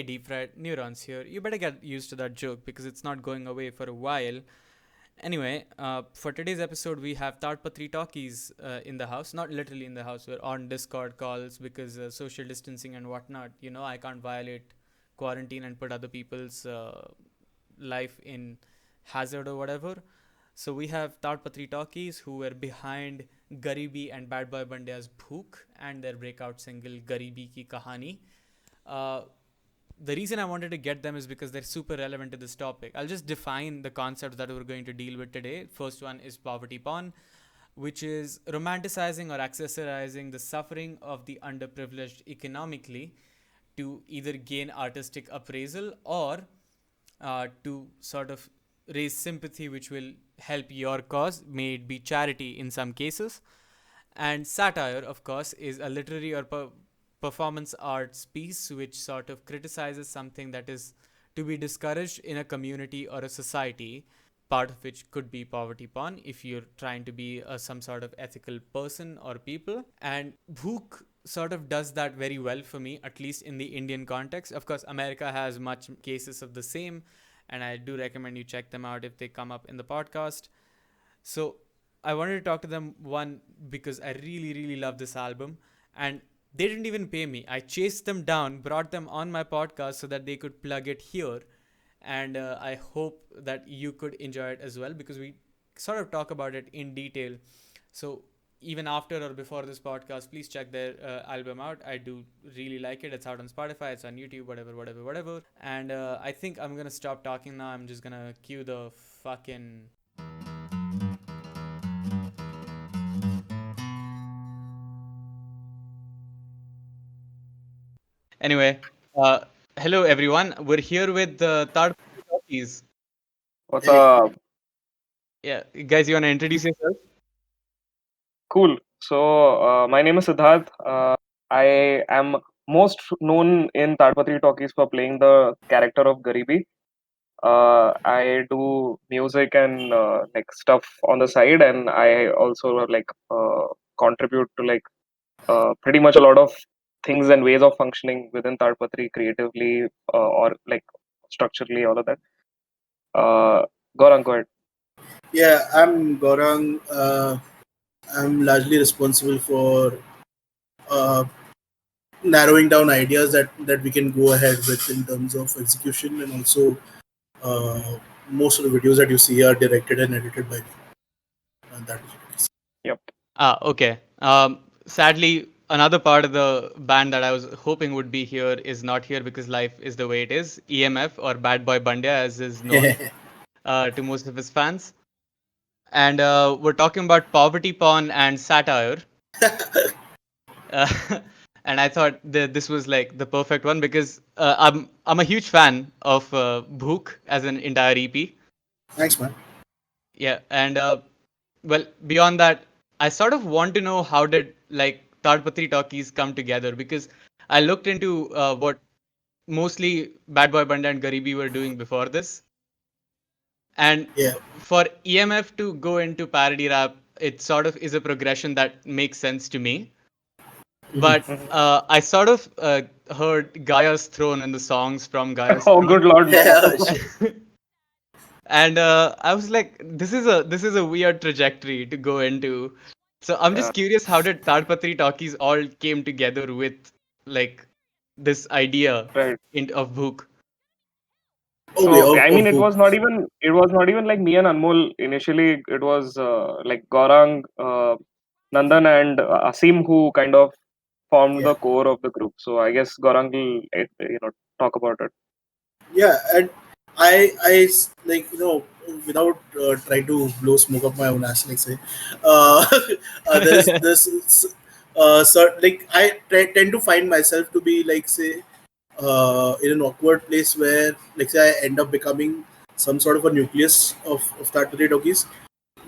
deep fried neurons here. You better get used to that joke because it's not going away for a while. Anyway, for today's episode, we have Tadpatri Talkies in the house. Not literally in the house. We're on Discord calls because social distancing and whatnot. I can't violate quarantine and put other people's life in hazard or whatever. So we have Tadpatri Talkies, who were behind Gari-B and Bad Boy Bandia's Bhookh and their breakout single Gari-B Ki Kahani. Uh, the reason I wanted to get them is because they're super relevant to this topic. I'll just define the concepts that we're going to deal with today. First one is poverty porn, which is romanticizing or accessorizing the suffering of the underprivileged economically to either gain artistic appraisal or to sort of raise sympathy, which will help your cause, may it be charity in some cases. And satire, of course, is a literary or performance arts piece which sort of criticizes something that is to be discouraged in a community or a society, part of which could be poverty porn if you're trying to be some sort of ethical person or people. And Bhookh sort of does that very well for me, at least in the Indian context. Of course, America has much cases of the same, and I do recommend you check them out if they come up in the podcast. So I wanted to talk to them, one, because I really, really love this album, and they didn't even pay me. I chased them down, brought them on my podcast so that they could plug it here, and I hope that you could enjoy it as well because we sort of talk about it in detail. So even after or before this podcast, please check their album out. I do really like it. It's out on Spotify, it's on YouTube, whatever. And I think I'm gonna stop talking now. I'm just gonna cue the fucking. Anyway, hello everyone. We're here with the Tadpatri Talkies. What's Hey. up? Yeah, guys, you wanna introduce yourself? Cool. So, my name is Siddharth. I am most known in Tadpatri Talkies for playing the character of Gari-B. I do music and like stuff on the side, and I also contribute to pretty much a lot of things and ways of functioning within Tadpatri creatively or like structurally, all of that. Gaurang, go ahead. Yeah, I'm Gaurang. I'm largely responsible for uh, narrowing down ideas that we can go ahead with in terms of execution, and also uh, most of the videos that you see are directed and edited by me. And that is the case. Yep. Okay. Sadly, another part of the band that I was hoping would be here is not here because life is the way it is. EMF, or Bad Boy Bandia, as is known to most of his fans. And we're talking about poverty porn and satire. Uh, and I thought that this was like the perfect one because I'm a huge fan of Bhookh as an entire EP. Thanks, man. Yeah, and well, beyond that, I sort of want to know how did like Tadpatri Talkies come together because I looked into what mostly Bad Boy Banda and Gari-B were doing before this, and Yeah. for EMF to go into parody rap, it sort of is a progression that makes sense to me. But Mhm. I sort of heard Gaia's Throne and the songs from Gaia's Oh, good Throne. lord, no. Shit. And I was like, this is a weird trajectory to go into. So I'm Yeah. just curious, how did Tadpatri Talkies all came together with like this idea Right. of Bhookh? Okay, So I mean, of book. it was not even like me and Anmol. Initially, it was like Gaurang, Nandan, and Asim who kind of formed Yeah. the core of the group. So I guess Gaurang will talk about it. Yeah, and like without trying to blow smoke up my own ass, like say, uh, there is this like tend to find myself to be like say in an awkward place where like say I end up becoming some sort of a nucleus of that talkies.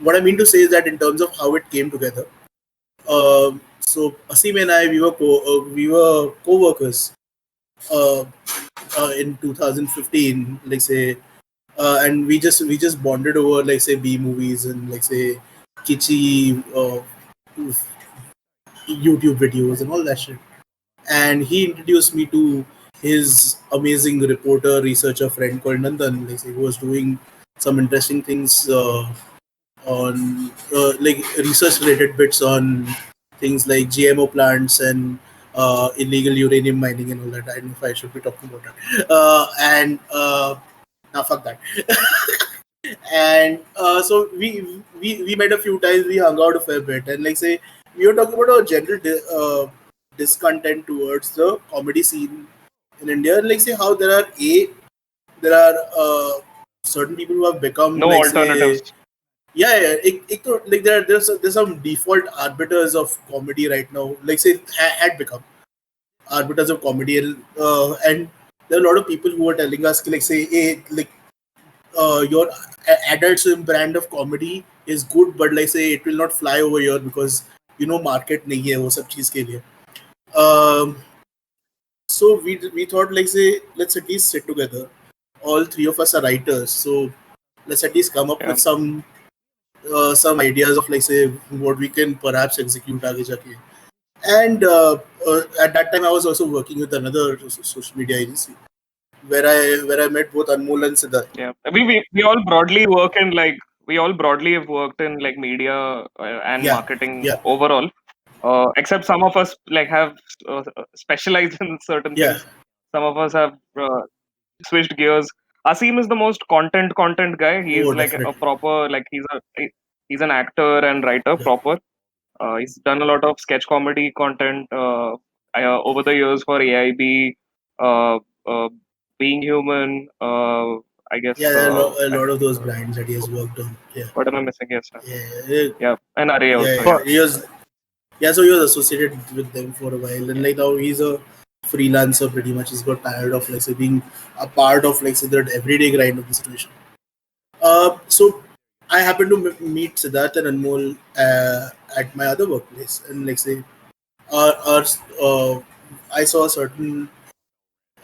What I mean to say is that in terms of how it came together. So Asim and I we were co-workers uh, in 2015, like say, and we just bonded over like say B movies and like say kitschy YouTube videos and all that shit. And he introduced me to his amazing reporter researcher friend called Nandan, like he was doing some interesting things on like research related bits on things like GMO plants and illegal uranium mining and all that. I don't know if I should be talking about that. And now fuck that. And so we met a few times. We hung out a fair bit, and like say we were talking about our general discontent towards the comedy scene in India, and like say how there are certain people who have become No like say alternatives. like there's some default arbiters of comedy right now. Like say had become arbiters of comedy, and there are a lot of people who are telling us like say hey like your adult swim brand of comedy is good, but like say it will not fly over here because market नहीं है वो सब चीज के लिए. Um, so we thought like say let's at least sit together. All three of us are writers, so let's at least come up Yeah. with some ideas of like say what we can perhaps execute आगे जाके. And at that time I was also working with another social media agency where I met both Anmol and Siddharth. Yeah. We all broadly work in like we all broadly have worked in like media and Yeah, marketing yeah, overall. Except some of us like have specialized in certain yeah. things. Some of us have switched gears. Asim is the most content guy. He's Oh, like a definitely. proper like he's an actor and writer Yeah, proper. He's done a lot of sketch comedy content over the years for AIB, uh, uh, Being Human. I guess yeah. There are a lot of those brands that he has worked on. Yeah, what am I missing? Yes, sir. yeah, yeah. Yeah, an array Yeah, also. yeah. Yeah, For He was yeah. So he was associated with them for a while, and yeah. like now he's a freelancer pretty much. He's got tired of like say being a part of like say that everyday grind of the situation. So I happened to meet Siddharth and Anmol at my other workplace, and like say our I saw a certain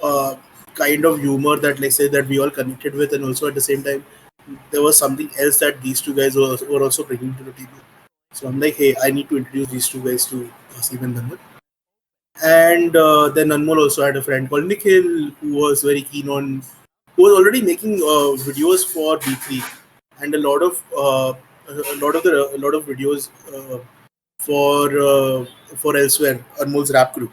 uh, kind of humor that like say that we all connected with, and also at the same time there was something else that these two guys were also bringing to the table. So I'm like, hey, I need to introduce these two guys to Asim and Nandan. And then Anmol also had a friend called Nikhil who was very keen on, who was already making videos for B3 and a lot of videos for elsewhere, Anmol's rap group.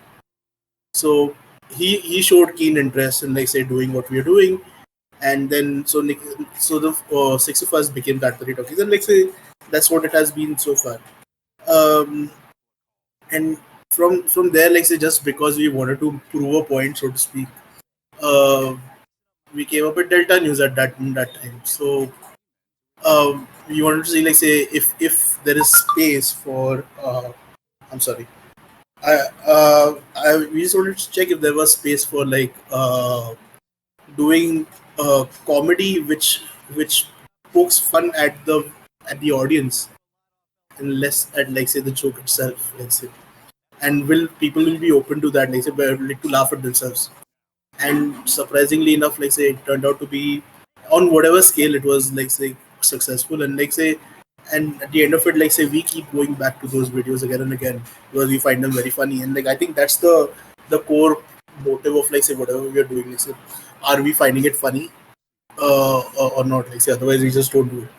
So he showed keen interest in like say doing what we are doing, and then so the six of us became Tadpatri Talkies, and like say that's what it has been so far. Um, and from there, like say just because we wanted to prove a point, so to speak, uh, we came up with Delta News at that time. So we wanted to see like say if there is space for I'm sorry. We just wanted to check if there was space for like doing comedy which pokes fun at the audience and less at like say the joke itself, let's say. And will people will be open to that, like say, like to laugh at themselves. And surprisingly enough, like say, it turned out to be on whatever scale it was, like say, successful. And like say, and at the end of it, like say, we keep going back to those videos again and again because we find them very funny. And like I think that's the core motive of like say whatever we are doing. Like say, are we finding it funny or not? Like say, otherwise we just don't do it.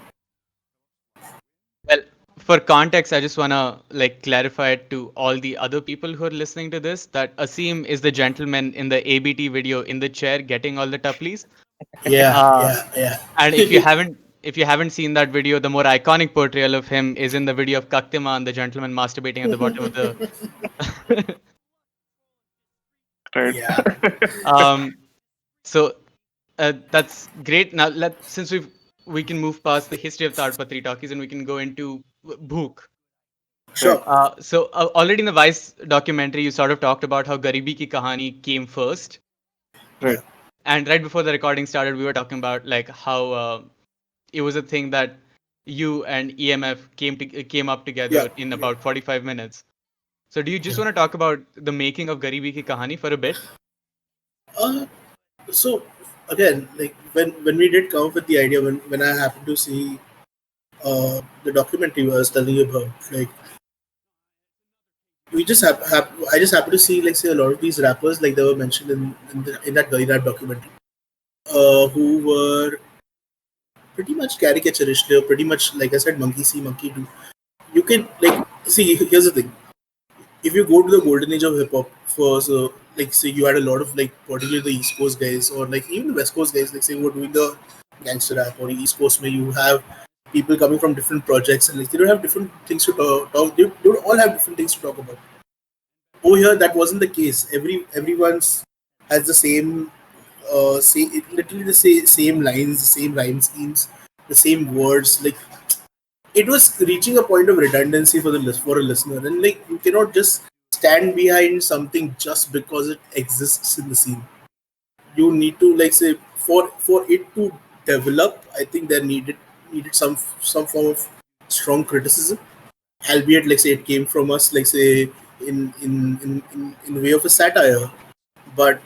Well, for context, I just wanna like clarify it to all the other people who are listening to this that Asim is the gentleman in the ABT video in the chair getting all the tupplies. Yeah, Uh, yeah, yeah. and if you haven't seen that video, the more iconic portrayal of him is in the video of Kaktiman, the gentleman masturbating at the bottom of the. right. Yeah, um. So that's great. Now since we can move past the history of Tadpatri Talkies and we can go into Bhookh. Right. sure. So already in the Vice documentary, you sort of talked about how Gari-B ki kahani came first, Right. Yeah, and right before the recording started, we were talking about like how it was a thing that you and EMF came up yeah. together in about 45 minutes. So do you just Yeah. want to talk about the making of Gari-B ki kahani for a bit? Uh, so again, like when we did come up with the idea, when I happened to see the documentary I was telling you about, like we just I just happen to see like say a lot of these rappers like they were mentioned in that Gully Rap documentary, who were pretty much caricaturish. They were pretty much like I said, monkey see, monkey do. You can like see. Here's the thing: if you go to the golden age of hip hop, for so like say you had a lot of like particularly the East Coast guys or like even the West Coast guys, like say who were doing the gangster rap or East Coast, where you have people coming from different projects and like they don't have different things to talk they don't all have different things to talk about. Over here, that wasn't the case. Everyone's has the same, literally the same lines, the same rhyme schemes, the same words. Like it was reaching a point of redundancy for for a listener, and like you cannot just stand behind something just because it exists in the scene. You need to like say for it to develop. I think there needed some form of strong criticism, albeit like say it came from us like say in way of a satire, but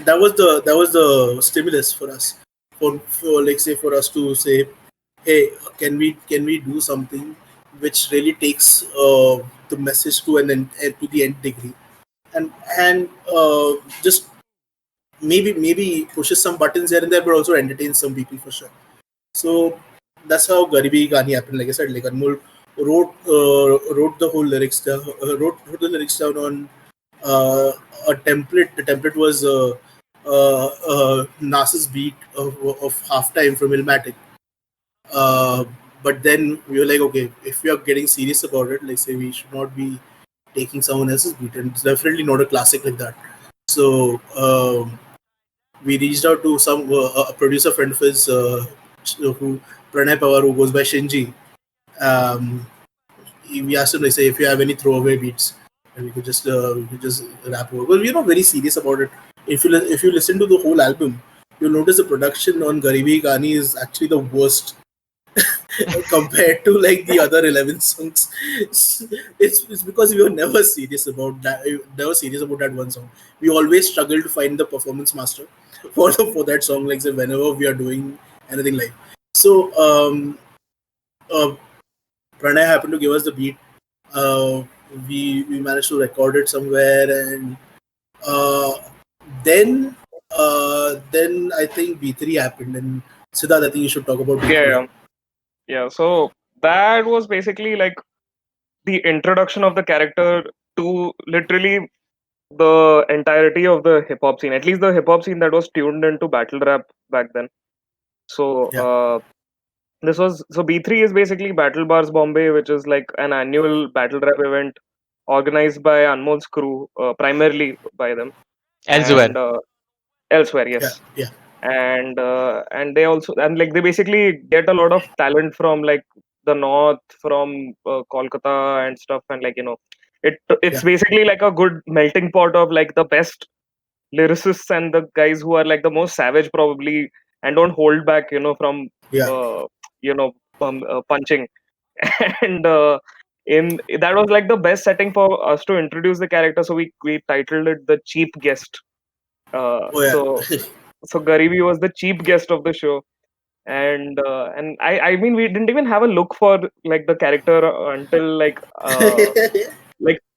that was the stimulus for us for like say for us to say, hey, can we do something which really takes the message to an end, to the end degree, and just maybe pushes some buttons here and there, but also entertains some people for sure. So that's how Gari-B Gani happened. Like I said, like Anmol wrote the whole lyrics down, wrote the lyrics down on uh, a template. The template was Nas's beat of halftime from Illmatic. Uh, but then we were like, okay, if we are getting serious about it, like say we should not be taking someone else's beat, and it's definitely not a classic like that. So we reached out to some a producer friend of his, who Pranay Pawar, who goes by Shinji. Um, we asked him like say if you have any throwaway beats, and we could just rap over. Well, we're not very serious about it. If you listen to the whole album, you'll notice the production on Gari-B Gani is actually the worst compared to like the other 11 songs. It's because we were never serious about that. Never serious about that one song. We always struggle to find the performance master for that song. Like say whenever we are doing anything like so. Uh, Pranay happened to give us the beat. Uh, we managed to record it somewhere, and uh, then I think B3 happened, and Siddharth, I think you should talk about Yeah, B3. yeah, yeah. So that was basically like the introduction of the character to literally the entirety of the hip hop scene, at least the hip hop scene that was tuned into battle rap back then. So Yeah, this was so B3 is basically Battle Bars Bombay, which is like an annual battle rap event organized by Anmol's crew, primarily by them, Elsewhere. and elsewhere, yeah, yes. yeah, And they also and like they basically get a lot of talent from like the north, from Kolkata and stuff, and like it's yeah, basically like a good melting pot of like the best lyricists and the guys who are like the most savage probably and don't hold back from yeah. uh, punching. And in that was like the best setting for us to introduce the character, so we titled it the cheap guest. uh, Oh yeah. so so Garibi was the cheap guest of the show, and I mean we didn't even have a look for like the character until like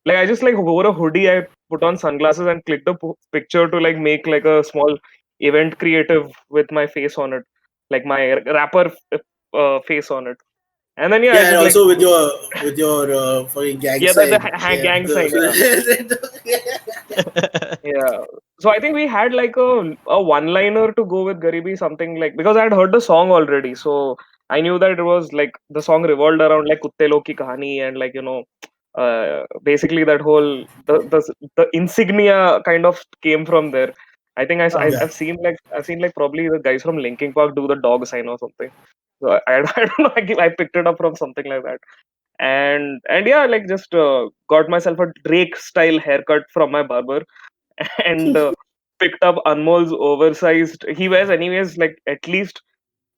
I just like wore a hoodie, I put on sunglasses and clicked a picture to like make like a small event creative with my face on it, like my rapper face on it, and then yeah, I Yeah, and just like also with your fucking gang yeah, the sign. Yeah, gang sign, yeah. Yeah. So I think we had like a one liner to go with Garibi, something like because I had heard the song already. So I knew that it was like the song revolved around like Kutte Log Ki Kahani and like, basically that whole the insignia kind of came from there. I think yeah, I've seen like probably the guys from Linkin Park do the dog sign or something. So I don't know, I picked it up from something like that. And yeah, like just got myself a Drake style haircut from my barber and picked up Anmol's oversized. He wears anyways like at least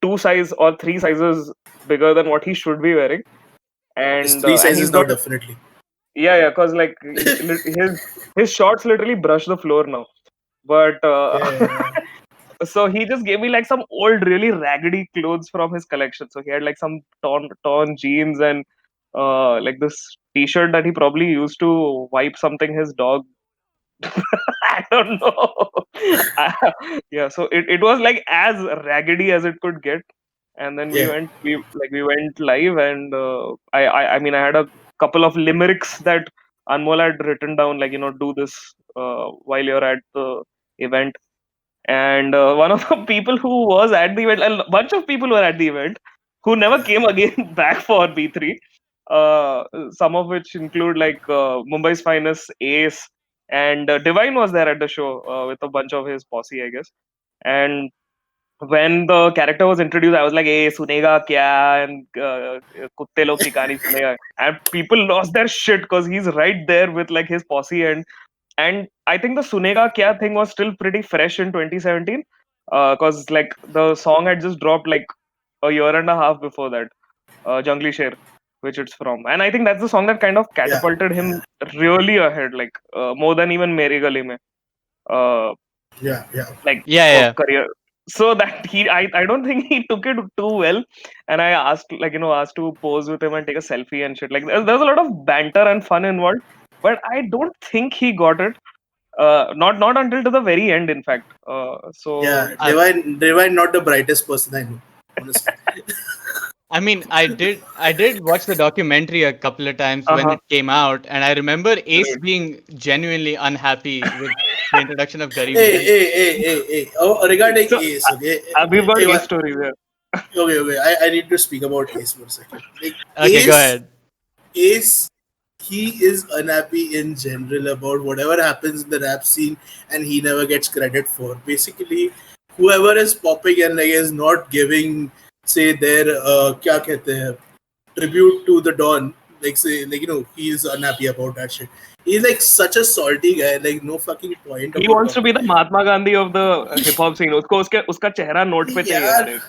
two size or three sizes bigger than what he should be wearing, it's and three he's sizes now got definitely. yeah, because like his shorts literally brush the floor now. But Yeah, so he just gave me like some old, really raggedy clothes from his collection. So he had like some torn jeans and like this T-shirt that he probably used to wipe something his dog. I don't know. Yeah, so it was like as raggedy as it could get, and then Yeah. we went live, and I mean I had a couple of limericks that Anmol had written down, like do this while you're at the event, and one of the people who was at the event, a bunch of people were at the event who never Yeah. came again back for B3. Some of which include like Mumbai's finest Ace, and Divine was there at the show with a bunch of his posse, I guess. And when the character was introduced, I was like, "Hey, sunega kya?" and "Kutte log ki kahani sunega." And people lost their shit because he's right there with like his posse, and I think the Sunega Kya thing was still pretty fresh in 2017, because like the song had just dropped like a year and a half before that, Jungly Sher, which it's from, and I think that's the song that kind of Yeah. catapulted him Yeah. really ahead, like more than even Mere Gali Mein, uh, Yeah. Yeah. like Yeah, for yeah. career. So that I don't think he took it too well, and I asked like asked to pose with him and take a selfie and shit. Like there's a lot of banter and fun involved, but I don't think he got it, not until to the very end, in fact. So Yeah. I, Divine, not the brightest person I know, honestly. I mean, I did watch the documentary a couple of times when uh-huh. it came out, and I remember Ace Right. being genuinely unhappy with the introduction of Hey, Gari-B. hey, hey, hey, hey. Oh, regarding So Ace, okay. we've got If a I, story there. okay, okay. I need to speak about Ace for a second. Like Okay, go ahead. Ace, he is unhappy in general about whatever happens in the rap scene, and he never gets credit for. Basically, whoever is popping and like is not giving, say, their क्या कहते हैं, tribute to the Don, like say, like he is unhappy about that shit. He's like such a salty guy, like no fucking point He about wants to be talking the like Mahatma Gandhi of the hip hop scene. उसका चेहरा note पे चाहिए हर यार. एक.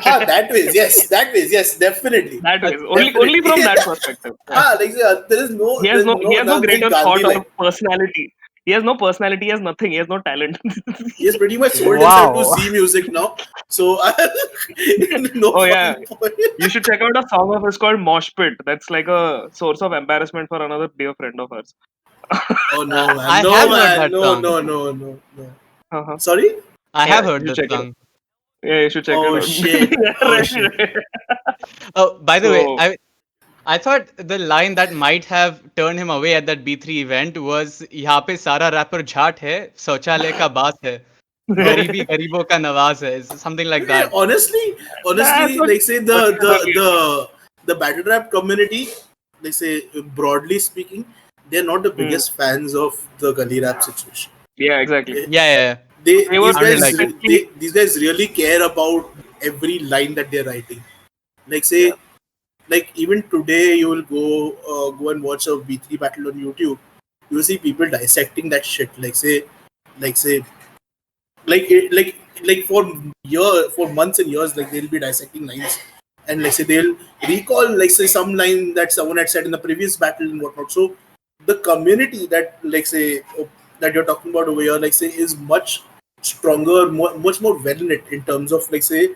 Ah, that ways, yes, definitely, That Uh, way, only definitely. from that perspective. Yeah. Ah, like there is He no has no nothing greater thought Gandhi or like. personality. He has no personality. He has nothing. He has no talent. He has pretty much sold himself to wow. Z Music now. So no Oh yeah, fucking point. you should check out a song of his called Mosh Pit. That's like a source of embarrassment for another dear friend of ours. Oh no, man, I no have heard man, that no, song. no, no, no, no. Uh-huh. Sorry. I have Yeah, heard you that check it out. song. Yeah, you should check it Oh out. shit. Yeah, Oh right, shit. right. Oh, by the way, So I thought the line that might have turned him away at that B3 event was यहाँ पे सारा wrapper झाट है, शौचालय का बास है, No. गरीबी गरीबों का नवाज है. It's something like Okay, that. honestly, like say what the battle rap community, like say broadly speaking, they're not the Hmm. biggest fans of the gully rap situation. Yeah, exactly. Okay? Yeah, yeah, yeah. They They were these Sounded guys like it. specifically these guys really care about every line that they're writing. Like yeah. say, like even today you will go and watch a B3 battle on YouTube. You will see people dissecting that shit. Like say like for months and years, like they'll be dissecting lines, and like say they'll recall like say some line that someone had said in the previous battle and whatnot. So the community that like say that you're talking about over here, like say, is much stronger, much more well knit in terms of like say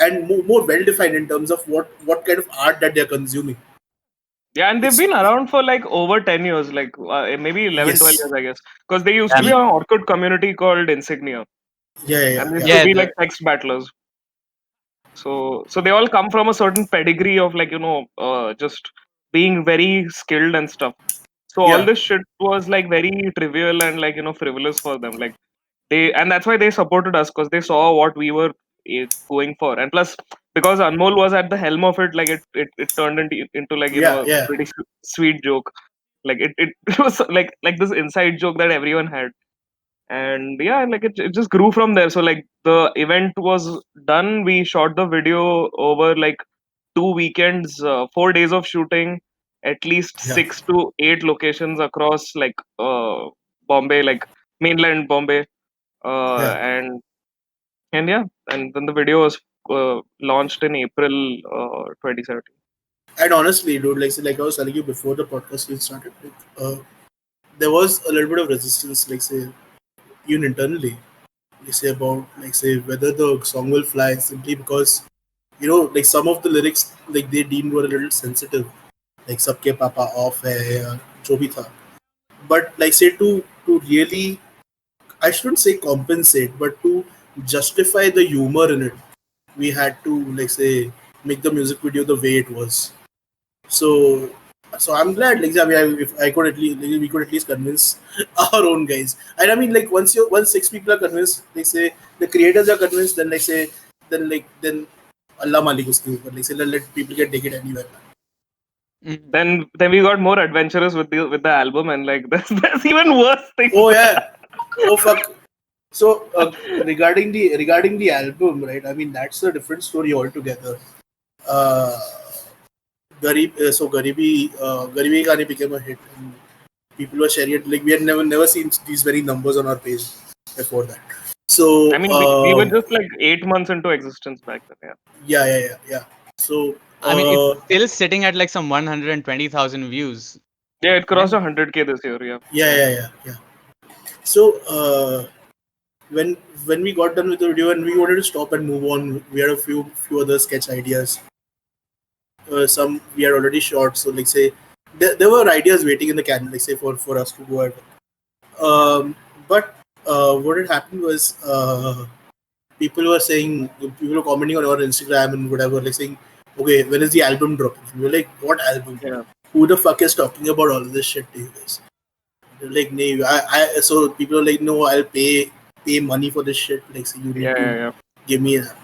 and more well defined in terms of what kind of art that they're consuming. Yeah, and they've It's been around for like over 10 years, like maybe 11, 12 yes. years, I guess. Because they used to be Yeah, Ye- an Orkut community called Insignia. yeah, And they used yeah. to yeah. be like text battlers. So they all come from a certain pedigree of like, just being very skilled and stuff. So all Yeah, this shit was like very trivial and like, frivolous for them. Like and that's why they supported us because they saw what we were going for, and plus because Anmol was at the helm of it, like it turned into like yeah, a yeah, pretty sweet joke, like it was like this inside joke that everyone had, and yeah, like it just grew from there. So like the event was done, we shot the video over like 2 weekends, 4 days of shooting, at least yeah, 6 to 8 locations across like Bombay, like mainland Bombay, yeah. and yeah, and then the video was launched in April 2017. And honestly, dude, like I was telling you before the podcast even started, like, there was a little bit of resistance, like say even internally, like say about like say whether the song will fly simply because like some of the lyrics like they deemed were a little sensitive. like सबके पापा of है या जो भी था. But like say to really, I shouldn't say compensate, but to justify the humor in it, we had to like say make the music video the way it was. So so I'm glad like I mean, if I could at least like, we could at least convince our own guys. And I mean like once 6 people are convinced, like say the creators are convinced, then like say then Allah Malik uske upar, like say let people get take it anywhere. Mm. Then we got more adventurous with the album, and like there's even worse things. Oh yeah. Oh fuck. So regarding the album, right? I mean that's a different story altogether. Uh, Gari-B Gani became a hit, and people were sharing it. Like we had never seen these many numbers on our page before that. So I mean, we were just like 8 months into existence back then. Yeah. yeah. So I mean, it's still sitting at like some 120,000 views. Yeah, it crossed Yeah. 100K this year. Yeah. yeah. So when we got done with the video and we wanted to stop and move on, we had a few other sketch ideas. Some we had already shot. So like say there were ideas waiting in the can, like say for us to go ahead. But what had happened was people were commenting on our Instagram and whatever, like saying, okay, when is the album dropping? And we were like, what album? Yeah. Who the fuck is talking about all of this shit to you guys? They're like, no, so people are like, no, I'll pay money for this shit. Like, so you need to Yeah. give me a.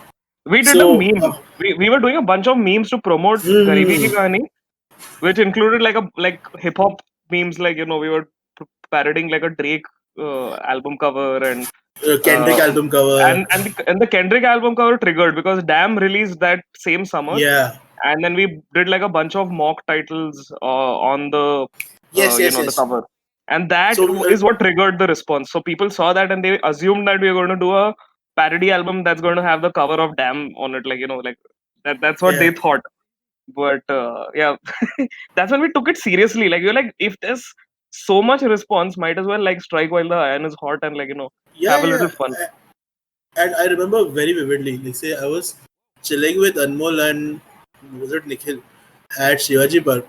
We did a So, meme. We were doing a bunch of memes to promote Gari-B ki hmm, Kahani, which included like hip hop memes, like we were parodying like a Drake album cover, and Kendrick uh, album cover. and the Kendrick album cover triggered because Damn released that same summer, Yeah. and then we did like a bunch of mock titles on the the Yes. cover, and that So, is what triggered the response. So people saw that and they assumed that we were going to do a parody album that's going to have the cover of Damn on it, like like that's what yeah. they thought. But yeah, that's when we took it seriously. Like, you're like, if there's so much response, might as well like strike while the iron is hot, and like have a little fun. And I remember very vividly, like say I was chilling with Anmol and was it Nikhil at Shivaji Park,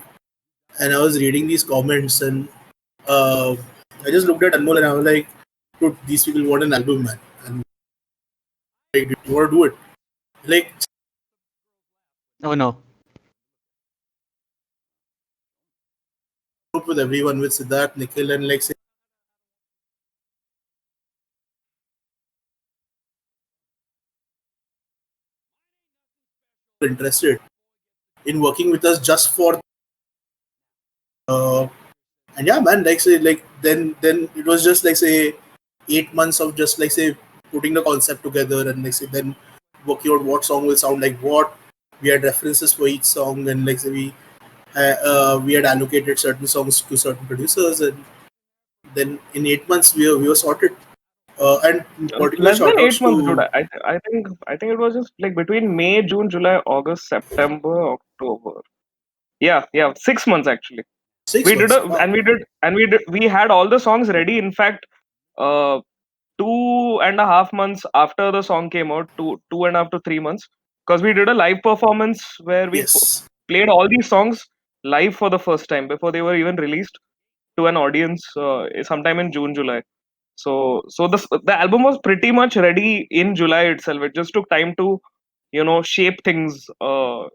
and I was reading these comments, and uh, I just looked at Anmol and I was like, dude, these people want an album, man, and like, do you want to do it? Like, Oh no. group with everyone, with Siddharth, Nikhil, and like say, interested in working with us just for. Uh, and yeah, man, like say, like then it was just like say 8 months of just like say putting the concept together and like say then working out what song will sound like what. We had references for each song, and like say we had allocated certain songs to certain producers, and then in 8 months we were sorted. And particular Less shout than outs 8 months, dude. to. I think it was just like between May, June, July, August, September, October. Yeah, 6 months actually. six We did months. a Wow. and we had all the songs ready. In fact, uh, 2.5 months after the song came out, 2.5 to 3 months, because we did a live performance where we Yes. played all these songs live for the first time before they were even released to an audience sometime in June, July. So the album was pretty much ready in July itself. It just took time to shape things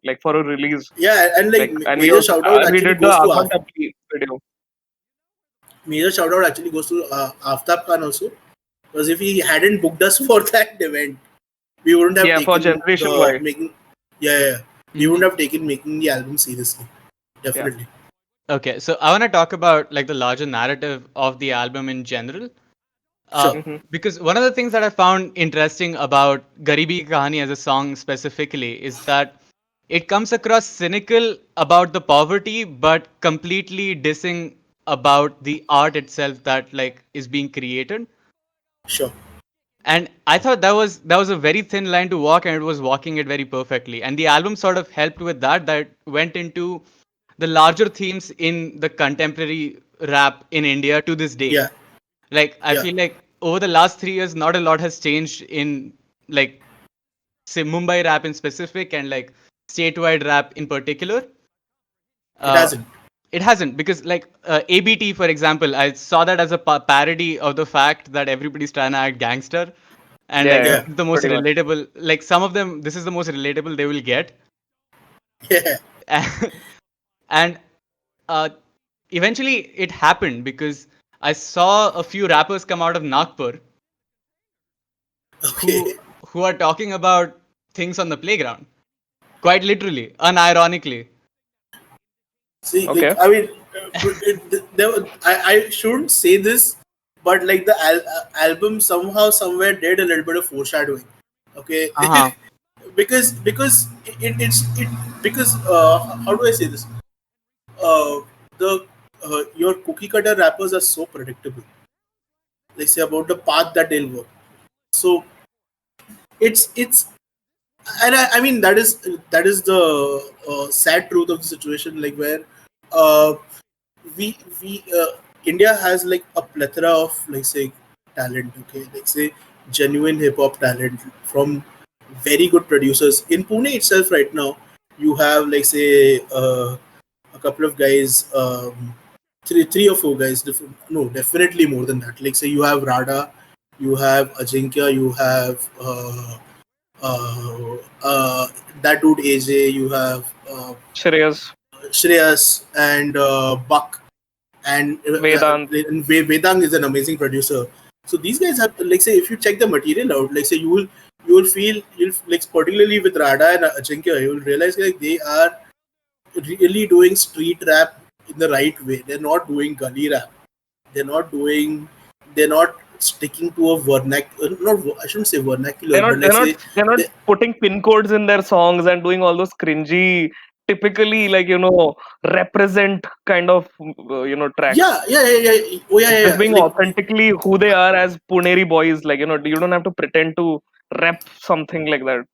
like for a release. Yeah, and like Like, and we major also shout out and we actually did the goes to Aman Tapki video. major shout out actually goes to Aftab Khan also, because if he hadn't booked us for that event, we wouldn't have Yeah, for taken Generation Y. making. Yeah. We Mhm. wouldn't have taken making the album seriously. Yeah. Definitely. Okay, so I want to talk about like the larger narrative of the album in general. Sure. Hmm. Because one of the things that I found interesting about Gari-B Kahani as a song specifically is that it comes across cynical about the poverty, but completely dissing about the art itself that like is being created. Sure. And I thought that was a very thin line to walk, and it was walking it very perfectly. And the album sort of helped with that. That went into the larger themes in the contemporary rap in India to this day. Yeah. Like I Yeah. feel like over the last 3 years, not a lot has changed in like say Mumbai rap in specific and like statewide rap in particular. It hasn't. It hasn't, because like ABT, for example, I saw that as a parody of the fact that everybody's trying to act gangster, and Yeah, like yeah, this Yeah. is the most pretty much. relatable. Like some of them, this is the most relatable they will get, Yeah. and uh, eventually it happened because I saw a few rappers come out of Nagpur who Okay. who are talking about things on the playground, quite literally, unironically. See, like Okay. I mean, I shouldn't say this, but like the album somehow somewhere did a little bit of foreshadowing. Okay, Uh-huh. because it because how do I say this? The your cookie cutter rappers are so predictable. Like say about the path that they'll work. So it's and I mean that is the sad truth of the situation. Like where uh, we India has like a plethora of like say talent. Okay, like say genuine hip hop talent from very good producers in Pune itself. Right now, you have like say a couple of guys, three or four guys. No, definitely more than that. Like say you have Rada, you have Ajinkya, you have uh, uh, that dude AJ, you have Shreyas, Shreyas and Buck, and Vedant. Vedang is an amazing producer. So these guys have like say if you check the material out, like say you will feel you'll like particularly with Rada and Ajinkya, you will realize like they are really doing street rap in the right way. They're not doing gully rap. They're not doing. They're not sticking to a vernacular. Not I shouldn't say vernacular, They're but not. like They're not. say They're not they, putting pin codes in their songs and doing all those cringy, typically like represent kind of tracks. yeah. Oh yeah, Just being Like authentically who they are as Puneri boys. Like you don't have to pretend to rep something like that.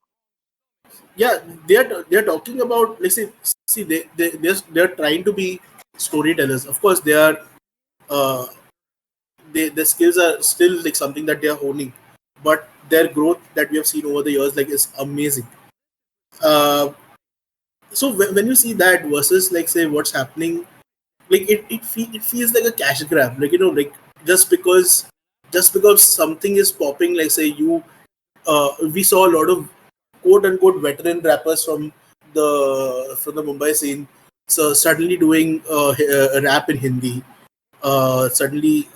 yeah, they're talking about like see they're trying to be storytellers. Of course, they are. Uh, their skills are still like something that they are honing, but their growth that we have seen over the years like is amazing. Uh, so when you see that versus like say what's happening, like it feels like a cash grab. Like like just because just because something is popping, like say we saw a lot of quote unquote veteran rappers from the Mumbai scene, so suddenly doing rap in Hindi, suddenly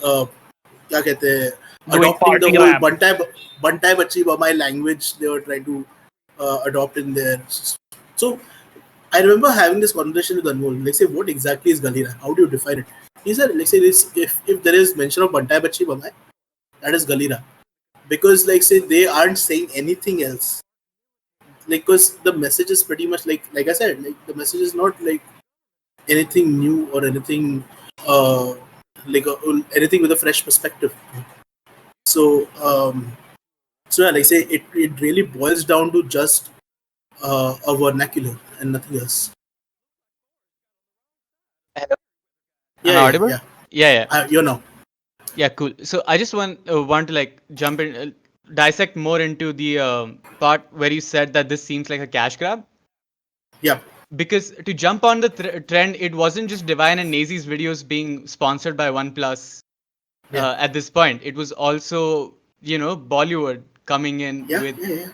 क्या कहते हैं Doing adopting the party whole rap. Bantai Bachi Bamai language they were trying to adopt in there. So I remember having this conversation with Anmol. Like, say, what exactly is Gully rap? How do you define it? He said, like, say, this, if there is mention of Bantai Bachi Bamai, that is Gully rap. Because, like, say, they aren't saying anything else. Like, because the message is pretty much like I said, like, the message is not like anything new or anything, uh, anything with a fresh perspective. So, so yeah, like, say, it really boils down to just a vernacular and nothing else. Hello? Am Yeah, I yeah, audible? yeah. Yeah, yeah. You know. Yeah, cool. So I just want to like jump in, dissect more into the part where you said that this seems like a cash grab. Yeah. Because to jump on the trend, it wasn't just Divine and Naezy's videos being sponsored by OnePlus Yeah. at this point. It was also, Bollywood coming in Yeah, with yeah, yeah.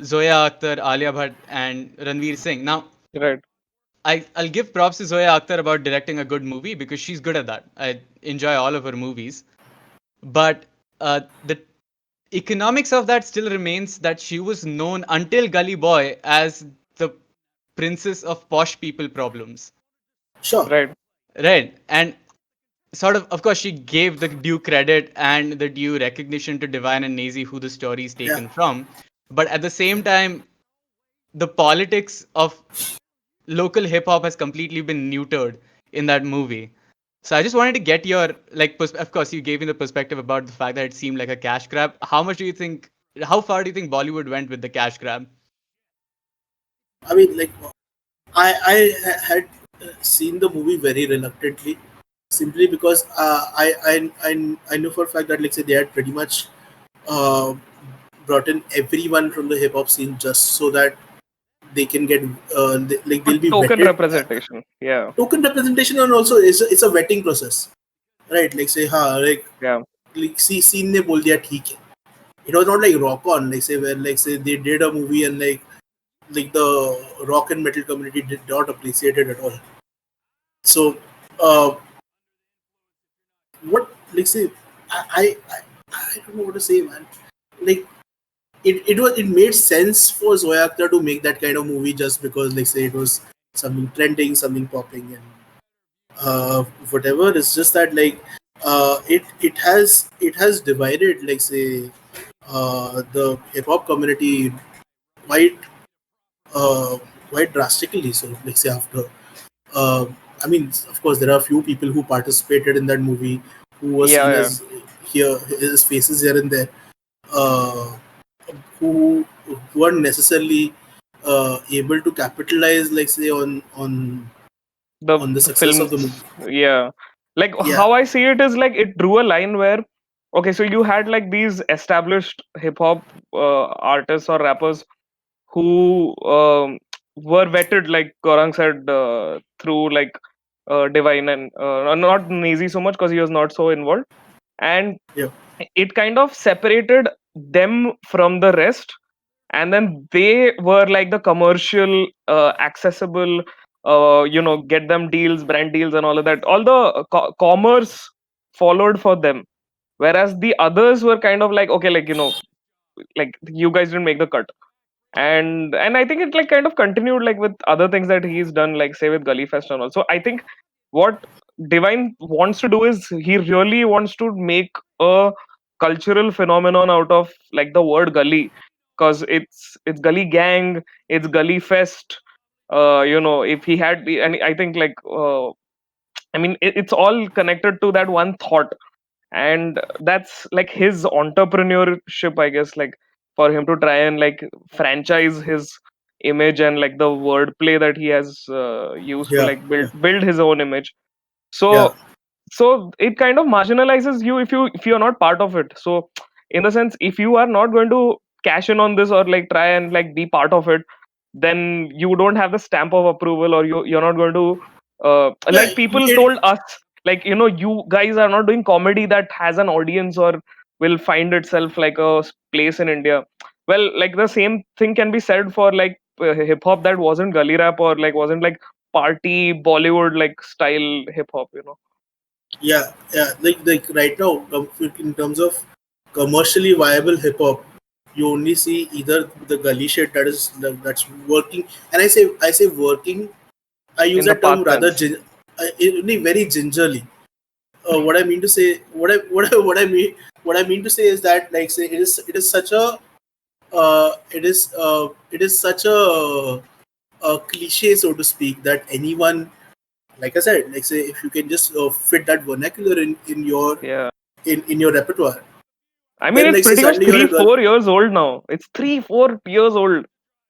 Zoya Akhtar, Alia Bhatt, and Ranveer Singh. Now, Right. I'll give props to Zoya Akhtar about directing a good movie because she's good at that. I enjoy all of her movies. But the economics of that still remains that she was known until Gully Boy as the princess of posh people problems. Sure. Right. Right. And of course, she gave the due credit and the due recognition to Divine and Naezy, who the story is Yeah. taken from. But at the same time, the politics of local hip hop has completely been neutered in that movie. So I just wanted to get your of course you gave me the perspective about the fact that it seemed like a cash grab. How far do you think Bollywood went with the cash grab? I mean, like, had seen the movie very reluctantly, simply because I knew for a fact that, like, say, they had pretty much uh, brought in everyone from the hip hop scene just so that they can get like they'll be Token vetted. representation. Yeah. Token representation, and also it's a vetting process, right? Like say, Yeah. like scene ने बोल दिया ठीक है. It was not like rock on, like say where like say they did a movie and like the rock and metal community did not appreciate it at all. So what like say I don't know what to say, man. Like it made sense for Zoya Akhtar to make that kind of movie just because like say it was something trending, something popping, and whatever. It's just that like it has divided like say the hip hop community quite uh, quite drastically. So like say after uh, I mean, of course, there are a few people who participated in that movie who were Yeah. seen Yeah. as here, his faces here and there, uh, who weren't necessarily able to capitalize, like say, on the The success of the films. movie. Yeah. Like Yeah, how I see it is like it drew a line where, okay, so you had like these established hip hop artists or rappers who were vetted, like Gorang said, through like Divine and not Naezy so much because he was not so involved, and yeah, it kind of separated them from the rest, and then they were like the commercial, accessible, get them deals, brand deals, and all of that. All the commerce followed for them, whereas the others were kind of like, okay, like like you guys didn't make the cut. And I think it like kind of continued like with other things that he's done, like say with Gully Fest and all. So I think what Divine wants to do is he really wants to make a cultural phenomenon out of like the word gully, because it's gully gang, it's Gully Fest. If he had, and I think like I mean it's all connected to that one thought, and that's like his entrepreneurship, I guess, like for him to try and like franchise his image and like the wordplay that he has used to yeah, like build yeah, build his own image. yeah, So it kind of marginalizes you if you're not part of it. So in the sense, if you are not going to cash in on this or like try and like be part of it, then you don't have the stamp of approval, or you're not going to yeah. like people It told us, like you guys are not doing comedy that has an audience or will find itself like a place in India. Well, like the same thing can be said for like hip hop that wasn't gully rap or like wasn't like party Bollywood like style hip hop. yeah, yeah. Like right now, in terms of commercially viable hip hop, you only see either the gully shit that's working, and I say working. I use In the that term past rather tense. very gingerly. What I mean to say, what I mean to say is that like say it is such a it is such a cliche, so to speak, that anyone, like I said, like say if you can just fit that vernacular Yeah. in your repertoire, I mean, then it's like say pretty much suddenly you're three, a girl. 4 years old now. It's 3, 4 years old.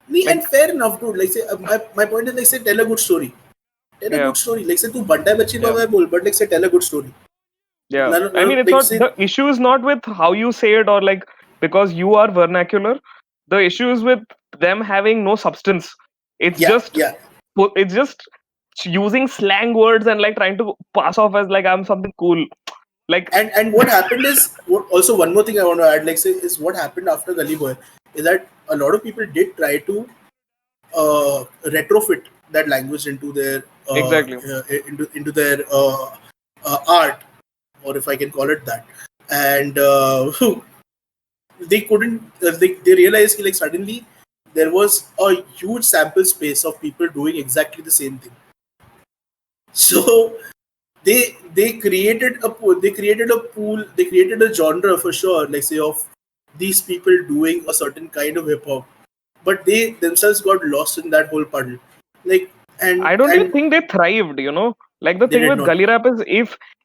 And Like, fair enough, dude. Like say my point is like say tell a good story. Tell a yeah, good story. Like say tu banda bachi yeah, ba main bol, but like say tell a good story. yeah. None, I mean, it's like not, say the issue is not with how you say it or like because you are vernacular. The issue is with them having no substance. It's yeah, just, yeah. it's just using slang words and like trying to pass off as like I'm something cool. Like, And what happened is also one more thing I want to add, like say, is what happened after Gully Boy is that a lot of people did try to retrofit that language into their exactly. into their art, or if I can call it that, and they couldn't. They realized like suddenly there was a huge sample space of people doing exactly the same thing. So they created a pool, they created a genre for sure, like say of these people doing a certain kind of hip hop, but they themselves got lost in that whole puddle, like I don't even and think they thrived. Like the they thing did with not. gully rap is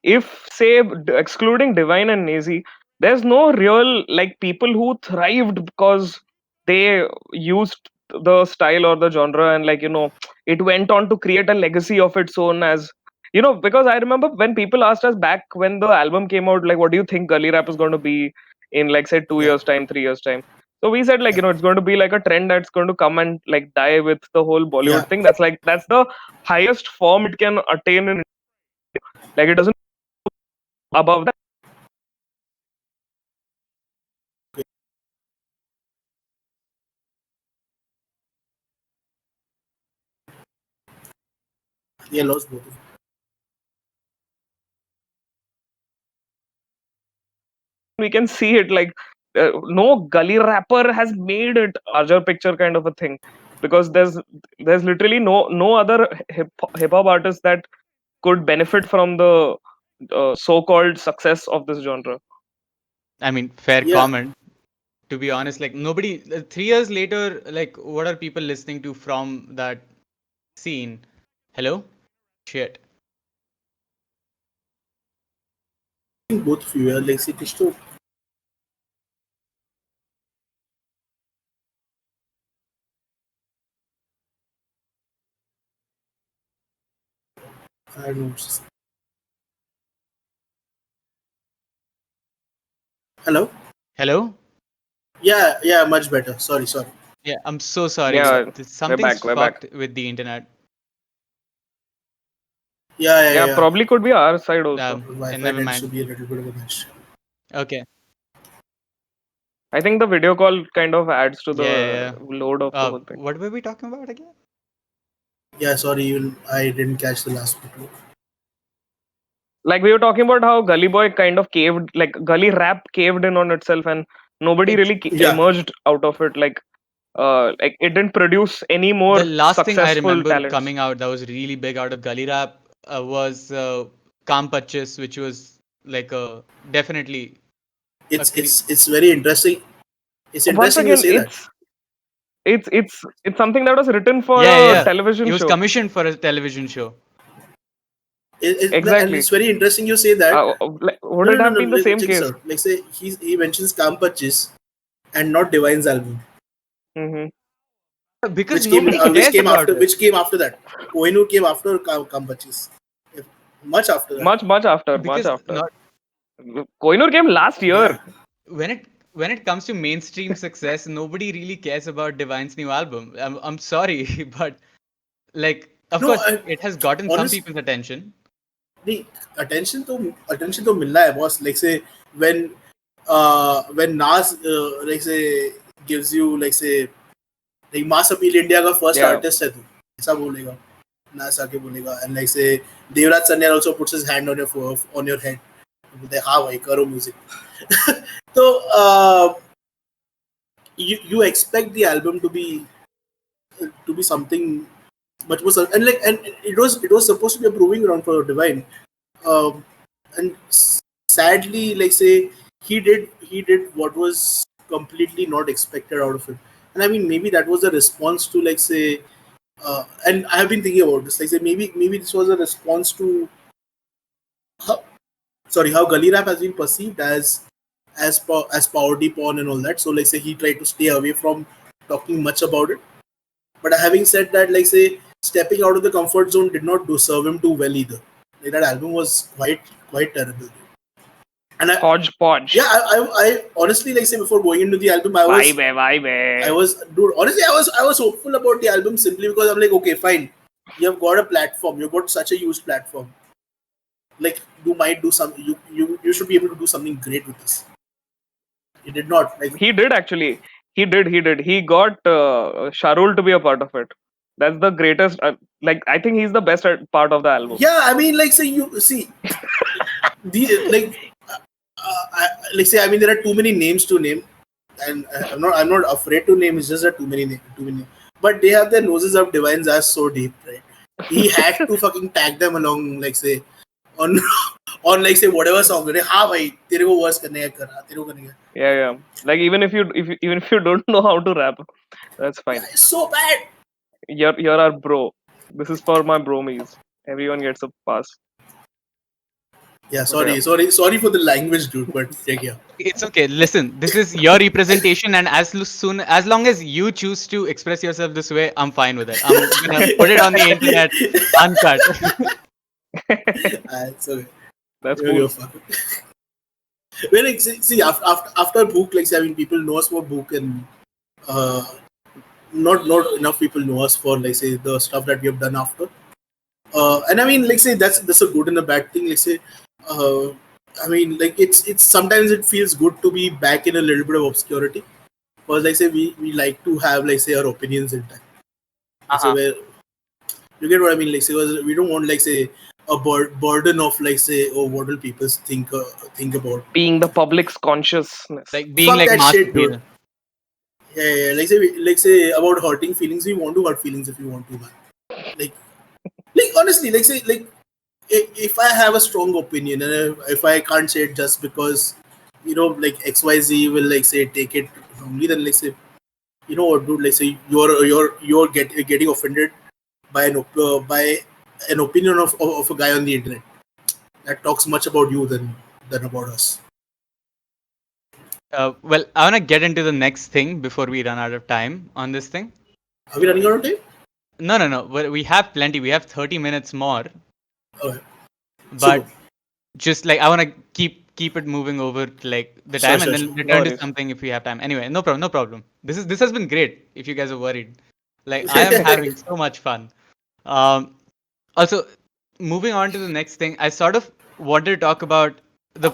if say excluding Divine and Naezy, there's no real like people who thrived because they used the style or the genre, and like it went on to create a legacy of its own, as because I remember when people asked us back when the album came out, like what do you think gully rap is going to be in like say two Yeah, years time, 3 years time. So we said, like, it's going to be like a trend that's going to come and like die with the whole Bollywood Yeah. thing. That's the highest form it can attain in, like, it doesn't above that. Yeah, lost both of them. We can see it, like, no gully rapper has made it larger picture kind of a thing, because there's literally no other hip hop artist that could benefit from the so-called success of this genre. I mean, fair Yeah. comment. To be honest, like nobody. 3 years later, like what are people listening to from that scene? Hello, shit. I think both of you are like, see, कुछ तो I don't know. Hello. Hello. Yeah, yeah, much better. Sorry. Yeah, I'm so sorry. Yeah, Sorry. we're Something's back. We're back. fucked with the internet. Yeah, Yeah. probably could be our side also. And Wi-Fi never tends to mind. be a little bit of a mess. Okay. I think the video call kind of adds to Yeah. the load of the whole thing. What were we talking about again? Yeah, sorry, I didn't catch the last bit. Like, we were talking about how Gully Boy kind of caved, like Gully rap caved in on itself, and nobody Ex- really Yeah, emerged out of it. Like it didn't produce any The more last thing I successful remember talents. coming out that was really big out of gully rap was Kam Pachis, which was like a definitely a it's very interesting. It's Once interesting you again, say that. it's something that was written for a yeah. It television was show. commissioned for a television show. And Exactly. it's very interesting you say that. Would No, it no, no, have no. been the same Check this case? out. Like say he mentions Kampachis and not Divine's album, Hmm. Because nobody cares about it. which came after that. Kohinoor came after Kampachis, much after that. Much after, much Because after. not Kohinoor came last year. Yeah, when it comes to mainstream success, nobody really cares about Divine's new album. I'm sorry, but like of no, course it has gotten some honest. people's attention. The attention to मिलना है boss. Like say when Nas like say gives you like say like Mass Appeal India का first Yeah. artist है तू ऐसा बोलेगा Nas आके बोलेगा and like say Devraj Sanyal also puts his hand on your head बोलते हाँ भाई करो music तो you expect the album to be something much more and it was supposed to be a proving ground for Divine. Um, and sadly, like say he did what was completely not expected out of it. And I mean, maybe that was a response to like say, and I have been thinking about this. Like say, maybe this was a response to how, how Gully Rap has been perceived as parody porn and all that. So like say he tried to stay away from talking much about it. But having said that, like say stepping out of the comfort zone did not do serve him too well either. Like that album was quite terrible. And Hodgepodge. I honestly like say before going into the album, I was dude. Honestly, I was hopeful about the album simply because I'm like, okay, fine, you have got a platform, you've got such a huge platform. Like you might do some, you should be able to do something great with this. He did not like. He did actually. He did. He got Sharul to be a part of it. That's the greatest. Like, I think he's the best part of the album. Yeah, I mean, like say you see the like say I mean there are too many names to name, and I'm not afraid to name. It's just that too many. But they have their noses up Divine's ass so deep, right? He had to fucking tag them along, like say on on like say whatever song. Right? हाँ भाई तेरे को verse करने का करा तेरे को करने का. Yeah. Like, even if you don't know how to rap, that's Yeah, fine. it's so bad. You're our bro. This is for my bromies. Everyone gets a pass. Yeah, But yeah. sorry for the language, dude. But yeah. It's okay. Listen, this is your representation, and as long as you choose to express yourself this way, I'm fine with it. I'm gonna put it on the internet uncut. It's okay. That's You're cool. fucking. Well, like, see after Bhookh, like say, I mean, people know us for Bhookh, and uh, not enough people know us for like say the stuff that we have done after. And I mean, like say that's a good and a bad thing. Like say, uh, I mean, like it's sometimes it feels good to be back in a little bit of obscurity, because like say we like to have like say our opinions in time. Like say Uh-huh. where you get what I mean. Like say 'cause we don't want like say a burden of like say oh what will people think about. Being the public's consciousness. Like being Fuck like that mass shit, dude. appeal. Yeah. Like say about hurting feelings. We want to hurt feelings if we want to, man. Like like honestly, like say like if I have a strong opinion and if I can't say it just because like XYZ will like say take it wrongly, then like say what, dude, like say getting offended by by an opinion of a guy on the internet that talks much about you than about us. Well, I want to get into the next thing before we run out of time on this thing. Are we running out of time? No. We have plenty. We have 30 minutes more. Okay, super. But just like I want to keep it moving over to, like the Sure, time, and sure, then sure. No return to worries. something if we have time. Anyway, no problem. No problem. This has been great. If you guys are worried, like I am having so much fun. Um, Also, moving on to the next thing, I sort of wanted to talk about the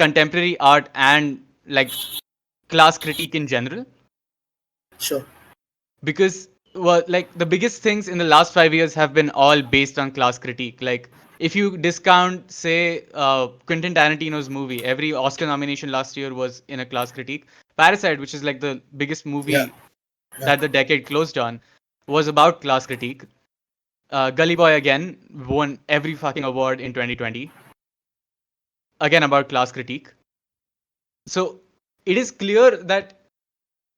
contemporary art and like class critique in general, Sure. because well, like the biggest things in the last 5 years have been all based on class critique. Like if you discount, say, Quentin Tarantino's movie, every Oscar nomination last year was in a class critique. Parasite, which is like the biggest Yeah. movie Yeah. that the decade closed on, was about class critique. Gully Boy again won every fucking award in 2020, again about class critique. So it is clear that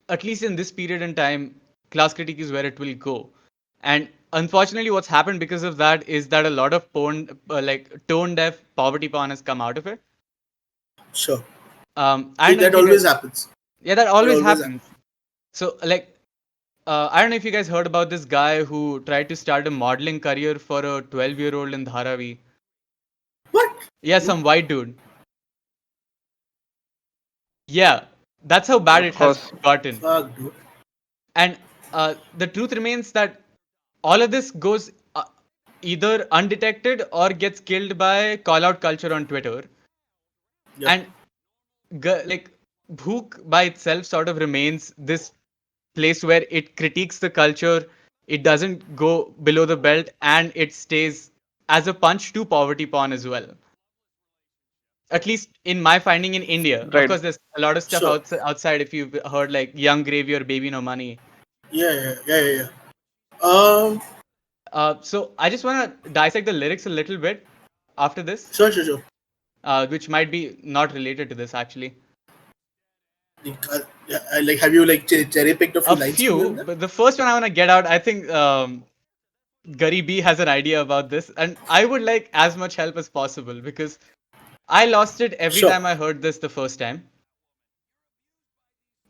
at least in this period in time, class critique is where it will go. And unfortunately, what's happened because of that is that a lot of tone deaf poverty porn has come out of it. Sure. I don't know That if you guys, always happens. yeah, that That always always happens. happens. So like, I don't know if you guys heard about this guy who tried to start a modeling career for a 12-year-old in Dharavi. What? Yeah, some white dude. Yeah, that's how bad Of it has course. gotten. Fuck, dude. And the truth remains that all of this goes either undetected or gets killed by call out culture on Twitter. Yeah. And like Bhookh by itself sort of remains this place where it critiques the culture, it doesn't go below the belt, and it stays as a punch to poverty porn as well. At least in my finding in India. Of Right. course, there's a lot of stuff Sure. outside if you've heard like Young Gravy or Baby No Money. Yeah. Um. So I just want to dissect the lyrics a little bit after this, Sure. which might be not related to this actually. Yeah, like, have you like cherry picked a A few lines from here few, and there? but the first one I want to get out, I think Gari-B has an idea about this, and I would like as much help as possible because I lost it every Sure. time I heard this the first time.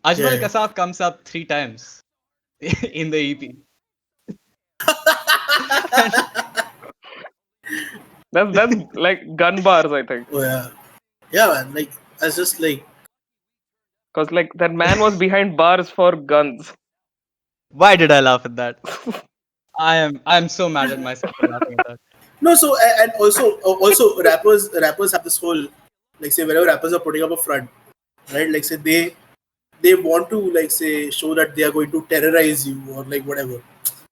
Yeah. Ajmal Yeah. Kasab comes up 3 times in the EP. And That's like gun bars, I think. Oh yeah. Yeah, man. Like, I was just like, Because like that man was behind bars for guns. why did I laugh at that? I am so mad at myself for laughing at that. no. So and also rappers have this whole like say whenever rappers are putting up a front, right? Like say they want to like say show that they are going to terrorize you or like whatever.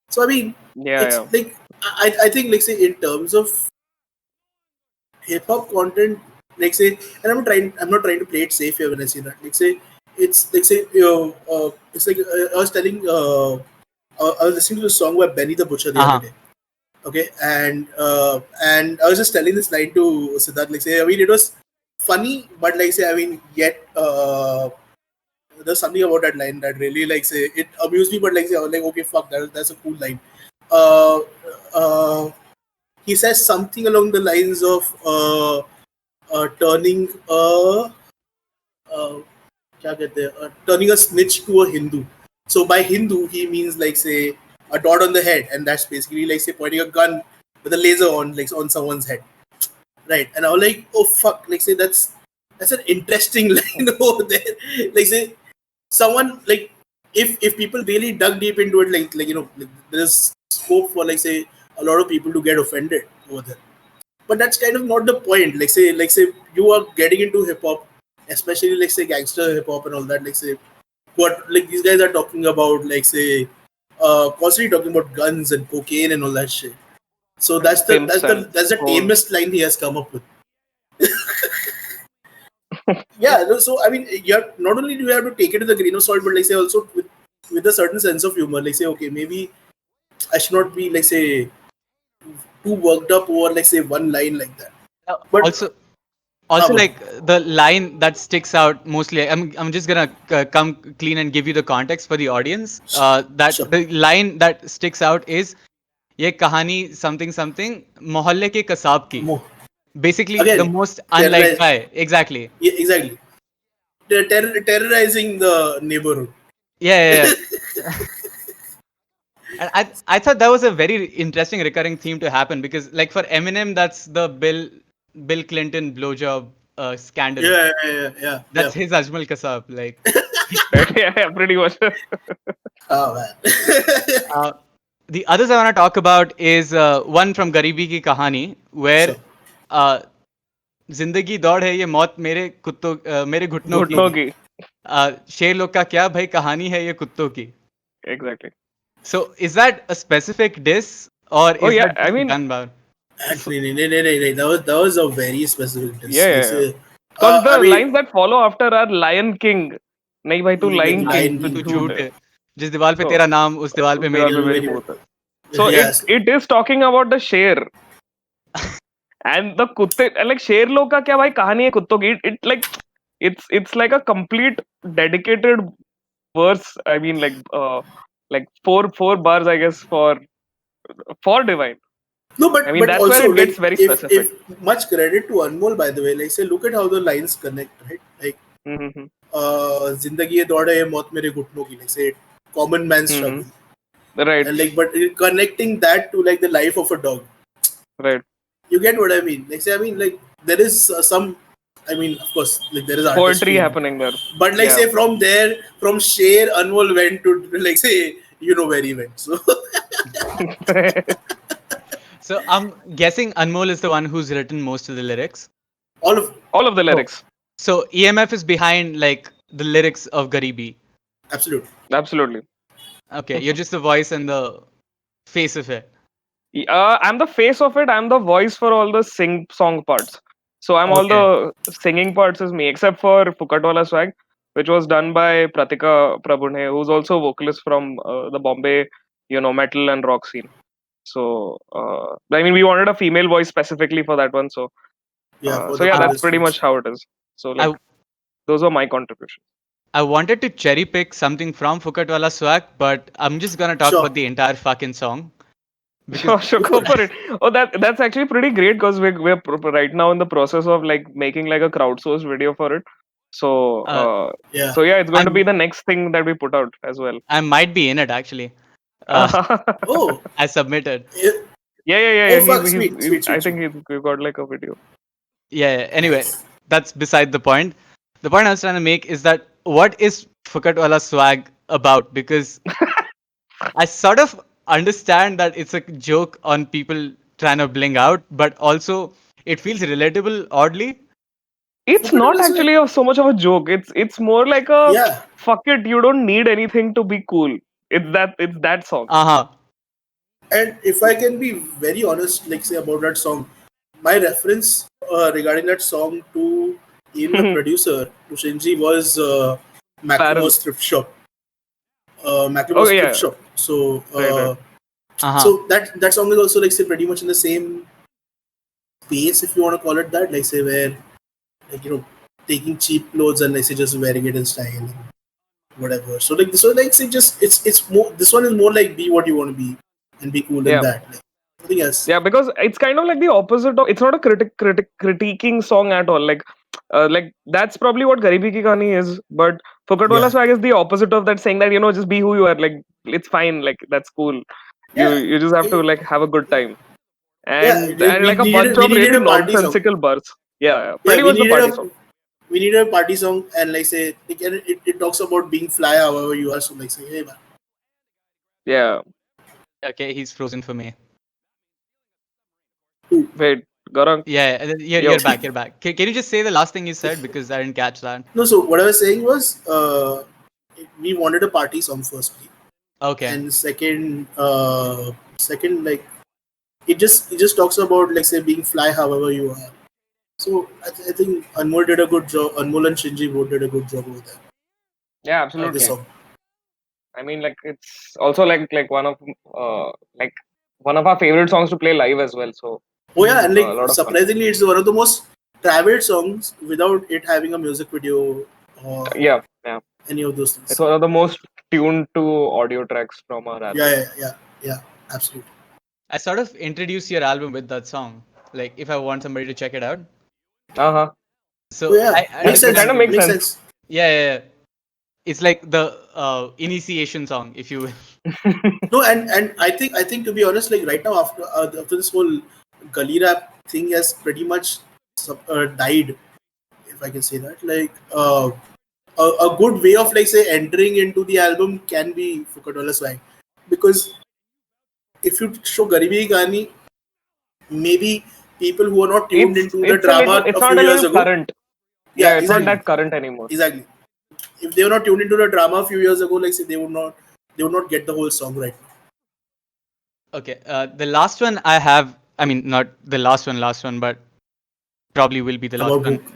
So I mean, it's Yeah. like I think like say in terms of hip hop content, like say, and I'm not trying to play it safe here when I say that. Like say, it's like say, it's like I was telling, I was listening to a song by Benny the Butcher the other Uh-huh. day. Okay, and I was just telling this line to Siddharth. Like say, I mean, it was funny, but like say, I mean, yet there's something about that line that really like say it amused me, but like say, I was like, okay, fuck, that's a cool line. Uh, uh, he says something along the lines of turning uh, क्या कहते हैं, turning a snitch to a Hindu. So by Hindu he means like say a dot on the head, and that's basically like say pointing a gun with a laser on like on someone's head, right? And I was like, oh fuck, like say that's an interesting line over there. Like say someone like if people really dug deep into it, like there's scope for like say a lot of people to get offended over there. But that's kind of not the point. Like say you are getting into hip hop, especially like say gangster hip hop and all that. Like say what like these guys are talking about, like say constantly talking about guns and cocaine and all that shit. So And that's the pimps that's the and that's the hoes. tamest line he has come up with. Yeah, no, so I mean, you have, not only do you have to take it to the grain of salt, but like say also with a certain sense of humor. Like say, okay, maybe I should not be like say too worked up over like say one line like that. But Also but like the line that sticks out mostly, I'm just gonna come clean and give you the context for the audience. That sure, the line that sticks out is ये कहानी something something मोहल्ले के कसाब की. more Basically the again, most unliked terrorize. guy. Exactly. Yeah, exactly. They're terrorizing the neighborhood. Yeah. And I thought that was a very interesting recurring theme to happen, because like for Eminem, that's the Bill Clinton blowjob scandal. Yeah. That's his Ajmal Kasab. Like, Yeah, pretty much. Oh man. uh, the others I want to talk about is one from Gari-B ki Kahani, where So uh, जिंदगी दौड़ है ये मौत मेरे घुटनों की. Ghutno ki. शेर लोग का क्या भाई कहानी है ये कुत्तों की. Exactly. So is that a specific diss, or Oh is yeah, that I just a mean, gun bar? actually, no. That was a very specific yeah, diss. Like yeah, yeah. say, Because I the mean, lines that follow after are Lion King. नहीं भाई तू like Lion King Lion तू King तू too. झूठ झूठ है. है जिस दीवार पे So तेरा नाम उस दीवार पे उस मेरी दीवार पे भूत मेरी है. Very, भूत है. So yes. it is talking about the शेर and the कुत्ते like शेर लोग का क्या भाई कहानी है कुत्तों की. It like it's like a complete dedicated verse. I mean like four bars I guess for Divine. No, I mean but that's where also it gets like very if specific. much credit to Anmol, by the way. Like say, look at how the lines connect, right? Like Mm-hmm. जिंदगी ये दौड़ है ये मौत मेरे घुटनों की. Like say common man Mm-hmm. struggle, Right, and like but connecting that to like the life of a dog. right. You get what I mean? Like say, I mean like there is some. I mean, of course, like there is Poetry artistry in it. happening there. But like Yeah. say from there, from Sher, Anmol went to like say you know where he went. So So I'm guessing Anmol is the one who's written most of the lyrics. all of All of the Oh. lyrics. So EMF is behind like the lyrics of Gari-B. absolute. Absolutely. Okay, you're just the voice and the face of it. I'm the face of it. I'm the voice for all the sing song parts. So I'm all Okay. the singing parts is me, except for Pukatwala Swag, which was done by Pratika Prabhune, who's also a vocalist from the Bombay, metal and rock scene. So I mean, we wanted a female voice specifically for that one. So Yeah, for so the yeah, that's chorus pretty piece. much how it is. So like I those are my contributions. I wanted to cherry pick something from Phukatwala Swag, but I'm just gonna talk Sure. about the entire fucking song because Sure, Go go for it. for it. Oh, that's actually pretty great because we're right now in the process of like making like a crowdsourced video for it. So uh, Yeah. so yeah, it's going to be I'm the next thing that we put out as well. I might be in it actually. Uh, Oh. I submitted. Yeah. Yeah. Oh He's, fuck! he's, Sweet, he's sweet, I sweet, sweet. think we got like a video. Yeah. Anyway, Nice. that's beside the point. The point I was trying to make is that what is Phukatwala Swag about? Because I sort of understand that it's a joke on people trying to bling out, but also it feels relatable oddly. It's Forget not was like actually so much of a joke. It's more like a yeah. fuck it. You don't need anything to be cool. It's that song. Uh-huh. And if I can be very honest, like say about that song, my reference regarding that song to even the producer to Shinji was Parallel. Macklemore's thrift shop. Oh Macklemore's thrift yeah, shop. So right. Uh-huh. so that song is also like say pretty much in the same space, if you want to call it that. Like say where like taking cheap clothes and like say just wearing it in style and whatever. So like say just it's more, this one is more like be what you want to be and be cool in Yeah. that. Like nothing else. Yeah, because it's kind of like the opposite of. It's not a critiquing song at all. Like that's probably what Gari-B ki Kahani is. But Phukatwala Yeah. Swag is the opposite of that, saying that just be who you are. Like it's fine. Like that's cool. You Yeah. you just have to like have a good time. Yeah. And Like and we like a needed bunch we of needed really a party song. nonsensical bars. Yeah, Yeah, pretty much the party song. we need a party song, and like say it talks about being fly however you are. So like say, hey man, Yeah. Okay, he's frozen for me. Wait, Gaurang. Yeah, Yo. you're back. You're back. Can you just say the last thing you said because I didn't catch that? no. So what I was saying was, we wanted a party song firstly, Okay. and second like it just talks about like say being fly however you are. So I think Anmol did a good job. Anmol and Shinji both did a good job over there. Yeah, This absolutely. song. I mean, like it's also like like one of our favorite songs to play live as well. So Oh yeah, and a like lot of fun. surprisingly, it's one of the most traveled songs without it having a music video or Yeah. any of those It's things. one of the most tuned to audio tracks from our album. Yeah, absolutely. I sort of introduced your album with that song. Like, if I want somebody to check it out. Uh-huh. So Oh yeah, I makes It sense. kind of makes Makes sense. sense. Yeah. It's like the initiation song, if you will. No, and I think to be honest, like right now after this whole gully rap thing has pretty much died, if I can say that. Like a good way of like say entering into the album can be Fukadola swag, because if you show Gari-B Gani, maybe people who are not tuned into the It's a little, drama it's a not few a years little ago, current. yeah, Yeah, it's not exactly, that current anymore. exactly. If they were not tuned into the drama a few years ago, like say they would not get the whole song right now. Okay. The last one I have, I mean, not the last one, but probably will be the last About one. Bhookh.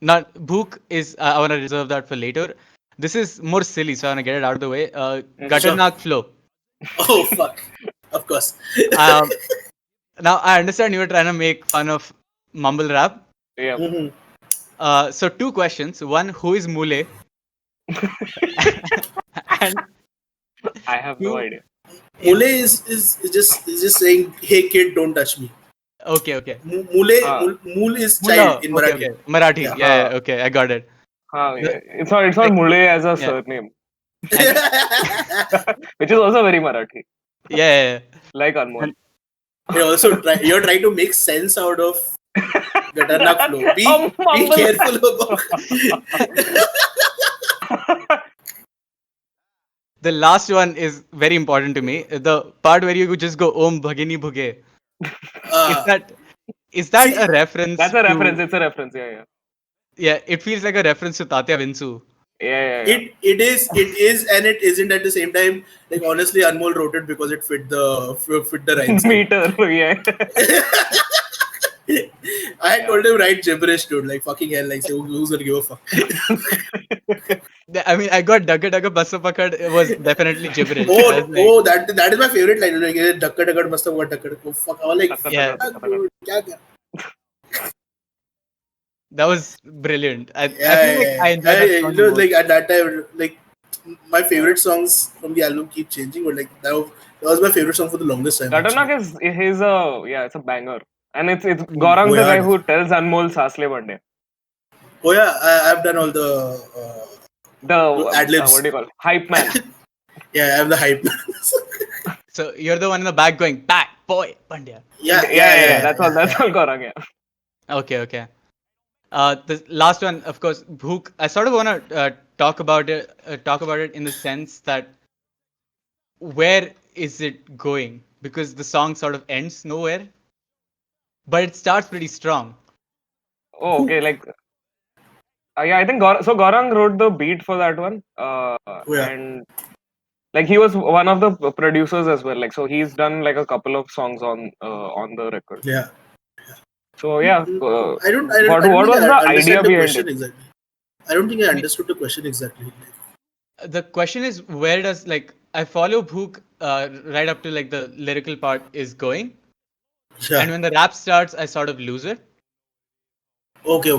Not Bhookh is, I want to reserve that for later. This is more silly, so I want to get it out of the way. Sure. Gutternak Flow. Oh fuck. Of course. Um, now, I understand you were trying to make fun of mumble rap. Yeah. Mhm. So, two questions. One, who is Mule? And I have no two, idea. Mule is just saying, "Hey kid, don't touch me." okay. Mule is child Mula. in Okay. Marathi. Marathi. Yeah. Yeah, okay. I got it. Yeah. The- It's not like, Mule as a yeah. surname, And which is also very Marathi, yeah. like Anmol. You're trying to make sense out of Gatarnak flow. Be Mumble careful about. The last one is very important to me. The part where you just go Om Bhagini Bhuge. Is Uh, that is that See, a reference That's a reference. to? It's a reference. Yeah. Yeah, it feels like a reference to Tatya Vinsu. Yeah. it is and it isn't at the same time. Like honestly, Anmol wrote it because it fit the rhyme scheme. Meter. Yeah. I had told him write gibberish, dude. Like fucking hell. Like say who's gonna give a fuck? I mean, I got Dagga Dagga Bassa Pakad. It was definitely gibberish. I was like, That is my favorite line. Like dakka dakka must have got dakka. Oh, fuck. I was like, yeah, fuck, dude, kya kya? that was brilliant. I feel like Yeah. I enjoyed that song the most. Like at that time, like my favorite songs from the album keep changing, but like that was my favorite song for the longest time. Gatanak Actually. is a it's a banger, and it's Mm. Gaurang Oh the yeah, guy who tells Anmol Sasle Bande. oh yeah. I've done all the ad What libs. do you call it? Hype man? Yeah, I have the hype. So you're the one in the back going, back, boy, Pandya. Yeah. That's all. That's yeah. all Gaurang. Yeah. Okay. The last one, of course, Bhookh. I sort of want to talk about it. Talk about it in the sense that where is it going? Because the song sort of ends nowhere, but it starts pretty strong. Oh, okay. Like yeah, I think Gaurang wrote the beat for that one, Oh yeah. and like he was one of the producers as well. Like so, he's done like a couple of songs on the record. Yeah. So yeah, I don't what think was I the idea understand the behind it? question exactly. I don't think I I mean, understood the question exactly. the question is where does like I follow Bhookh right up to like the lyrical part is going, and Yeah. when the rap starts, I sort of lose it. Okay.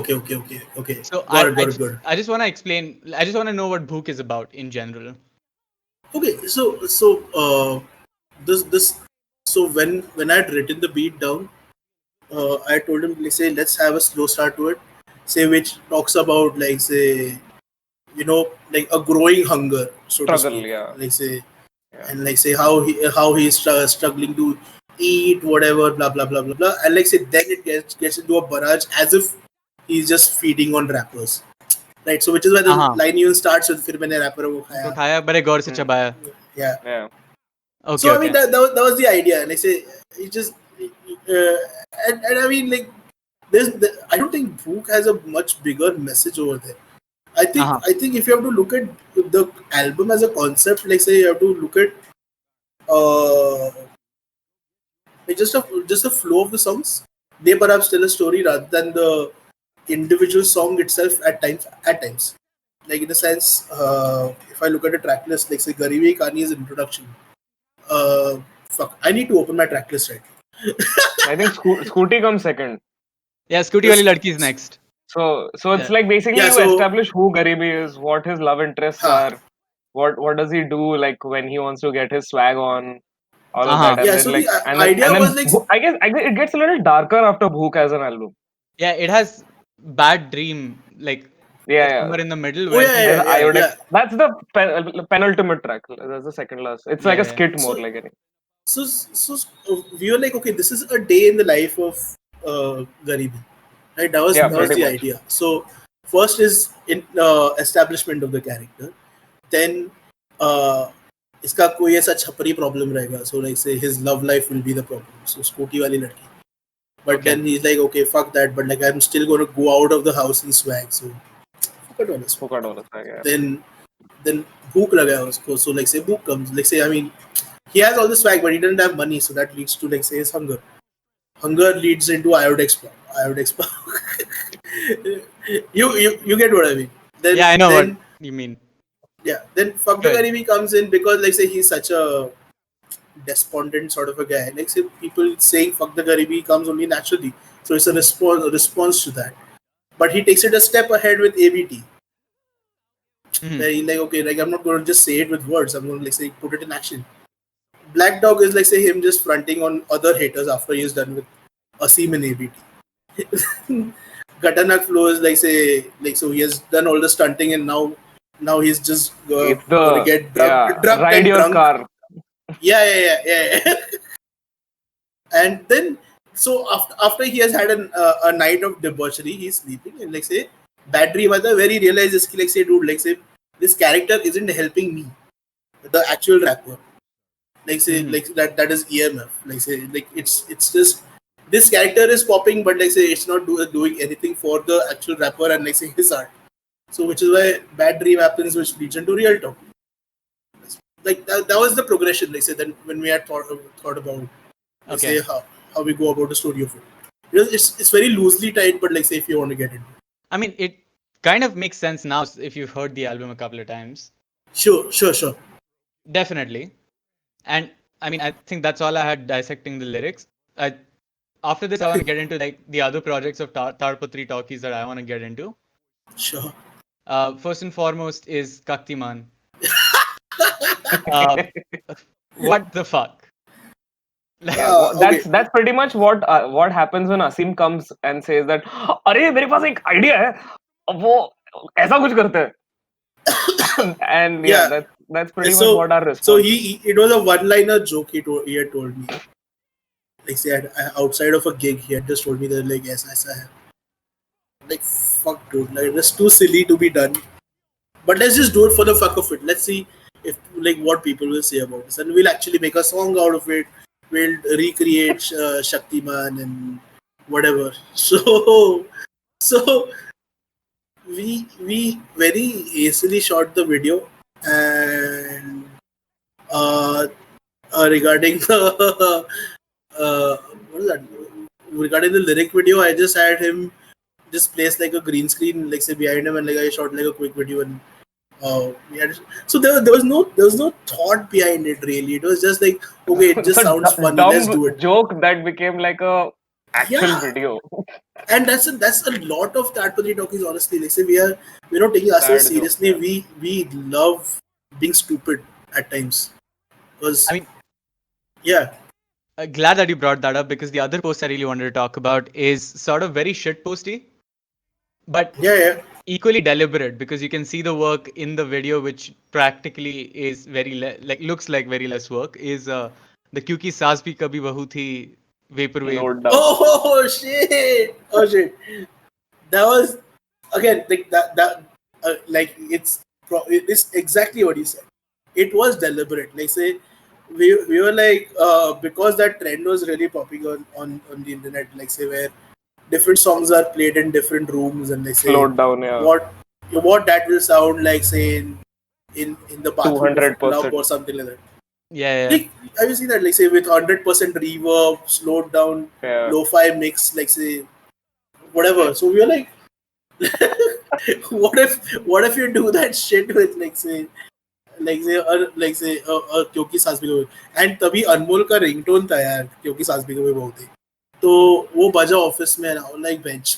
So Got it. I just want to explain. I just want to know what Bhookh is about in general. Okay, this so when I had written the beat down, I told him like say let's have a slow start to it, say which talks about like say like a growing hunger, so to Struggle, speak, yeah. like say Yeah. and like say how he's struggling to eat whatever blah blah blah blah blah, and like say then it gets into a barrage as if he's just feeding on rappers, right? So which is why the line even starts with "फिर मैंने rapper को उनको खाया." खाया बड़े गौर से चबाया. Yeah. Yeah. Okay, So I mean okay. that was the idea, and I say it just and I mean like I don't think Bhookh has a much bigger message over there. I think if you have to look at the album as a concept, like say you have to look at like just the flow of the songs. They perhaps tell a story rather than the individual song itself at times. Like in a sense, if I look at a track list, like say Gari-B Kani's introduction. Fuck, I need to open my track list right. I think Scooty comes second. Yeah, Scooty wali ladki is next. So it's Yeah. like basically Yeah, you so- establish who Gari-B is, what his love interests Huh. are, what does he do like when he wants to get his swag on, all of Uh-huh. that, and Yeah, then so like the and idea then was like I guess it gets a little darker after Bhookh as an album. Yeah, it has Bad Dream, like Yeah, somewhere in the middle. Oh, Where yeah, there's yeah, Iodex. yeah. That's the penultimate track. That's the second last. It's like a Yeah. skit more So- like anything. So we were like, okay, this is a day in the life of Gari-B, right? That was pretty the much. idea. So first is in establishment of the character, then इसका कोई ऐसा छपरी problem रहेगा. So like say his love life will be the problem. So scooty वाली लड़की. But Okay. then he's like, okay, fuck that. But like I'm still going to go out of the house in swag. So fuck it all this. Bhookh all swag, yeah. Then Bhookh लगा उसको. So like say Bhookh comes. Like say I mean. He has all the swag, but he doesn't have money, so that leads to like say his hunger. Hunger leads into Iodex. you get what I mean? Then, yeah, I know then, what you mean. Yeah. Then fuck the Gari-B comes in because like say he's such a despondent sort of a guy. Like say people saying fuck the Gari-B comes only naturally, so it's a response to that. But he takes it a step ahead with ABT. Where he's like, okay, like I'm not going to just say it with words. I'm going to like say put it in action. Black Dog is like say him just fronting on other haters after he's done with Asim and ABT. Gatanak Flow is like say like so he has done all the stunting and now he's just gonna get drugged ride and your drunk. car. Yeah. And then so after he has had a night of debauchery, he's sleeping and like say bad dream at the very realizes like say dude like say this character isn't helping me, the actual rapper. Like say like that is EMF. Like say like it's just this character is popping, but like say it's not doing anything for the actual rapper and like say his art. So which is why bad dream happens, which leads into real talk. Like that was the progression. Like say then when we had thought about like say how we go about the story of it. It's very loosely tied, but like say if you want to get into it. I mean, it kind of makes sense now if you've heard the album a couple of times. Sure. Definitely. And I mean, I think that's all I had dissecting the lyrics. After this, I want to get into like the other projects of Tadpatri Talkies that I want to get into. Sure. First and foremost is Kaktiman. What the fuck? Yeah, that's pretty much what happens when Asim comes and says that अरे मेरे पास एक idea है अब वो ऐसा कुछ करते हैं. And that's pretty much what our response. So it was a one-liner joke he had told me. Like say outside of a gig, he had just told me that like aisa hai. Like fuck dude, like it's too silly to be done. But let's just do it for the fuck of it. Let's see if like what people will say about this, and we'll actually make a song out of it. We'll recreate Shaktiman and whatever. So we very hastily shot the video and regarding the what is that? Regarding the lyric video, I just had him just place like a green screen, like say behind him, and like I shot like a quick video and so there was no thought behind it really. It was just like okay, it just sounds funny. Let's do it. Joke that became like a actual video. And that's a lot of Tadpatri Talkies. Honestly, like say we're not taking ourselves seriously. Joke, we love being stupid at times. Because I mean, yeah. Glad that you brought that up because the other post I really wanted to talk about is sort of very shitposty, but equally deliberate because you can see the work in the video, which practically is very looks like very less work. Is the "Kyunki Saas Bhi Kabhi Bahu Thi" vaporwave? Oh shit! that was again like that like it's exactly what you said. It was deliberate. Like say we were like because that trend was really popping on the internet. Like say where different songs are played in different rooms and they say Slowed down, yeah, what what that will sound like say in the two bathroom of a hundred club percent. or something like that. Yeah, yeah. Like have you seen that like say with 100% reverb, slowed down, Yeah, lo-fi mix, like say whatever. So we were like, what if you do that shit with क्योंकि सास भी कभी and तभी अनमोल का ringtone था यार क्योंकि सास भी कभी बहुत थी तो वो बजा ऑफिस में ना लाइक बेंच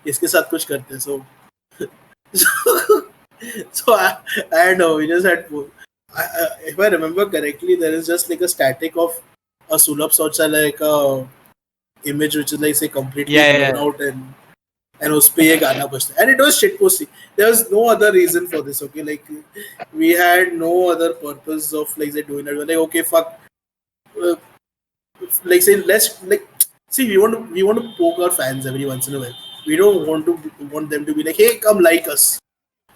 इसके साथ कुछ करते सो so I don't know we just had if I remember correctly there is just like a static of a Sulabh Socha like a image which is like say completely Yeah, blown yeah. out and उस पे ये गाना बजता है and it was shit posting. There was no other reason for this. Okay, like we had no other purpose of like say doing it. We're like okay, fuck, uh, like say let's like see we want to poke our fans every once in a while. We don't want them to be like hey come like us.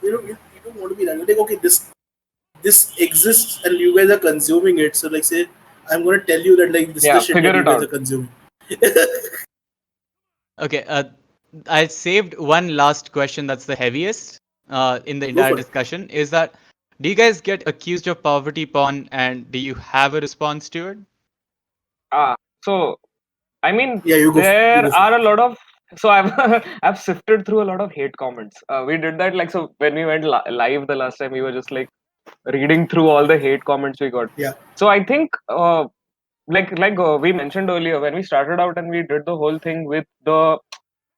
You don't want to be like okay this exists and you guys are consuming it. So like say I'm gonna tell you that like this is the yeah. shit that Figure you it guys out. are consuming. Okay. I saved one last question that's the heaviest in the Go entire for it. discussion. Is that do you guys get accused of poverty porn and do you have a response to it? So I mean, Yeah, you there go for it. are a lot of. So I've I've sifted through a lot of hate comments. We did that like so when we went live the last time. We were just like reading through all the hate comments we got. Yeah, So I think like we mentioned earlier when we started out and we did the whole thing with the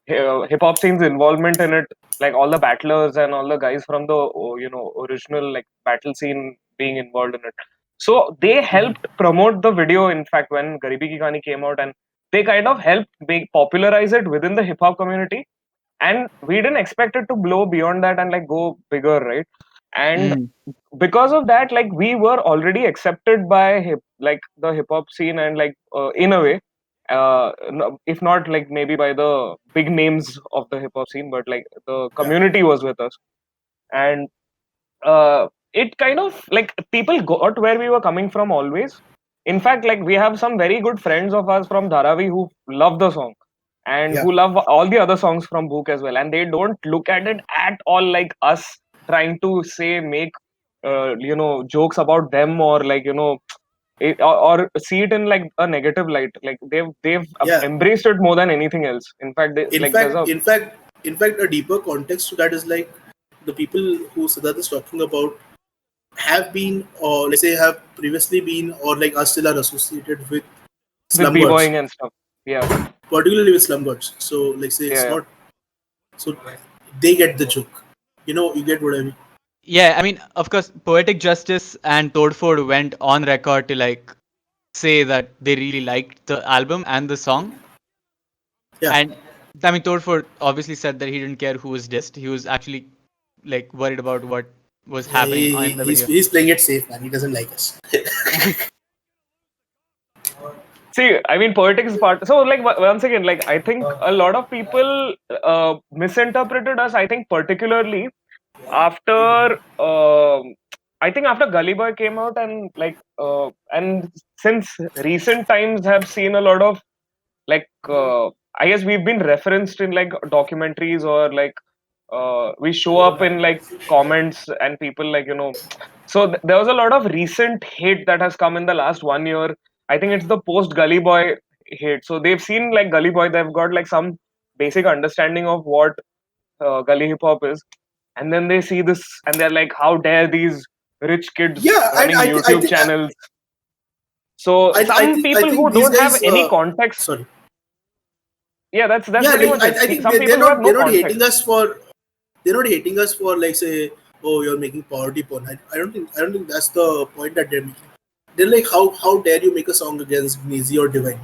hip hop scene's involvement in it, like all the battlers and all the guys from the original like battle scene being involved in it. So they helped promote the video. In fact, when Gari-B Ki Kahani came out, and they kind of helped popularize it within the hip hop community. And we didn't expect it to blow beyond that and like go bigger, right? And Mm. because of that, like we were already accepted by the hip hop scene and like in a way if not like maybe by the big names of the hip hop scene, but like the yeah, community was with us. And it kind of like people got where we were coming from always. In fact, like we have some very good friends of us from Dharavi who love the song and yeah, who love all the other songs from Bhookh as well. And they don't look at it at all like us trying to say make jokes about them or like or see it in like a negative light. Like they've yeah. embraced it more than anything else. In fact, they, In like there's fact, a in fact, in fact, a deeper context to that is like the people who Siddharth is talking about have been, or let's say, have previously been, or like are still are associated with with slum gods, b-boying and stuff. Yeah, particularly with slum gods. So, like, say yeah, it's yeah. not. So they get the joke. You get what I mean. Yeah, I mean, of course, Poetic Justice and Todford went on record to like say that they really liked the album and the song. Yeah. And I mean, Todford obviously said that he didn't care who was dissed. He was actually like worried about what was Yeah, happening in the video. he's playing it safe, man. He doesn't like us. See, I mean, politics part. So, like, once again, like, I think a lot of people misinterpreted us. I think particularly after, I think after Gully Boy came out, and since recent times have seen a lot of like, I guess we've been referenced in like documentaries or like we show up in like comments and people like so there was a lot of recent hate that has come in the last 1 year. I think it's the post Gully Boy hate. So they've seen like Gully Boy, they've got like some basic understanding of what Gully hip hop is, and then they see this and they're like, how dare these rich kids Yeah, running I YouTube think channels. So some I people think who these don't have guys. any context, Sorry. yeah, that's Yeah, pretty like much it. I think Some people who have they're no not hating context. us for like say oh you're making poverty porn. I don't think that's the point that they're making. They're like how dare you make a song against Naezy or Divine?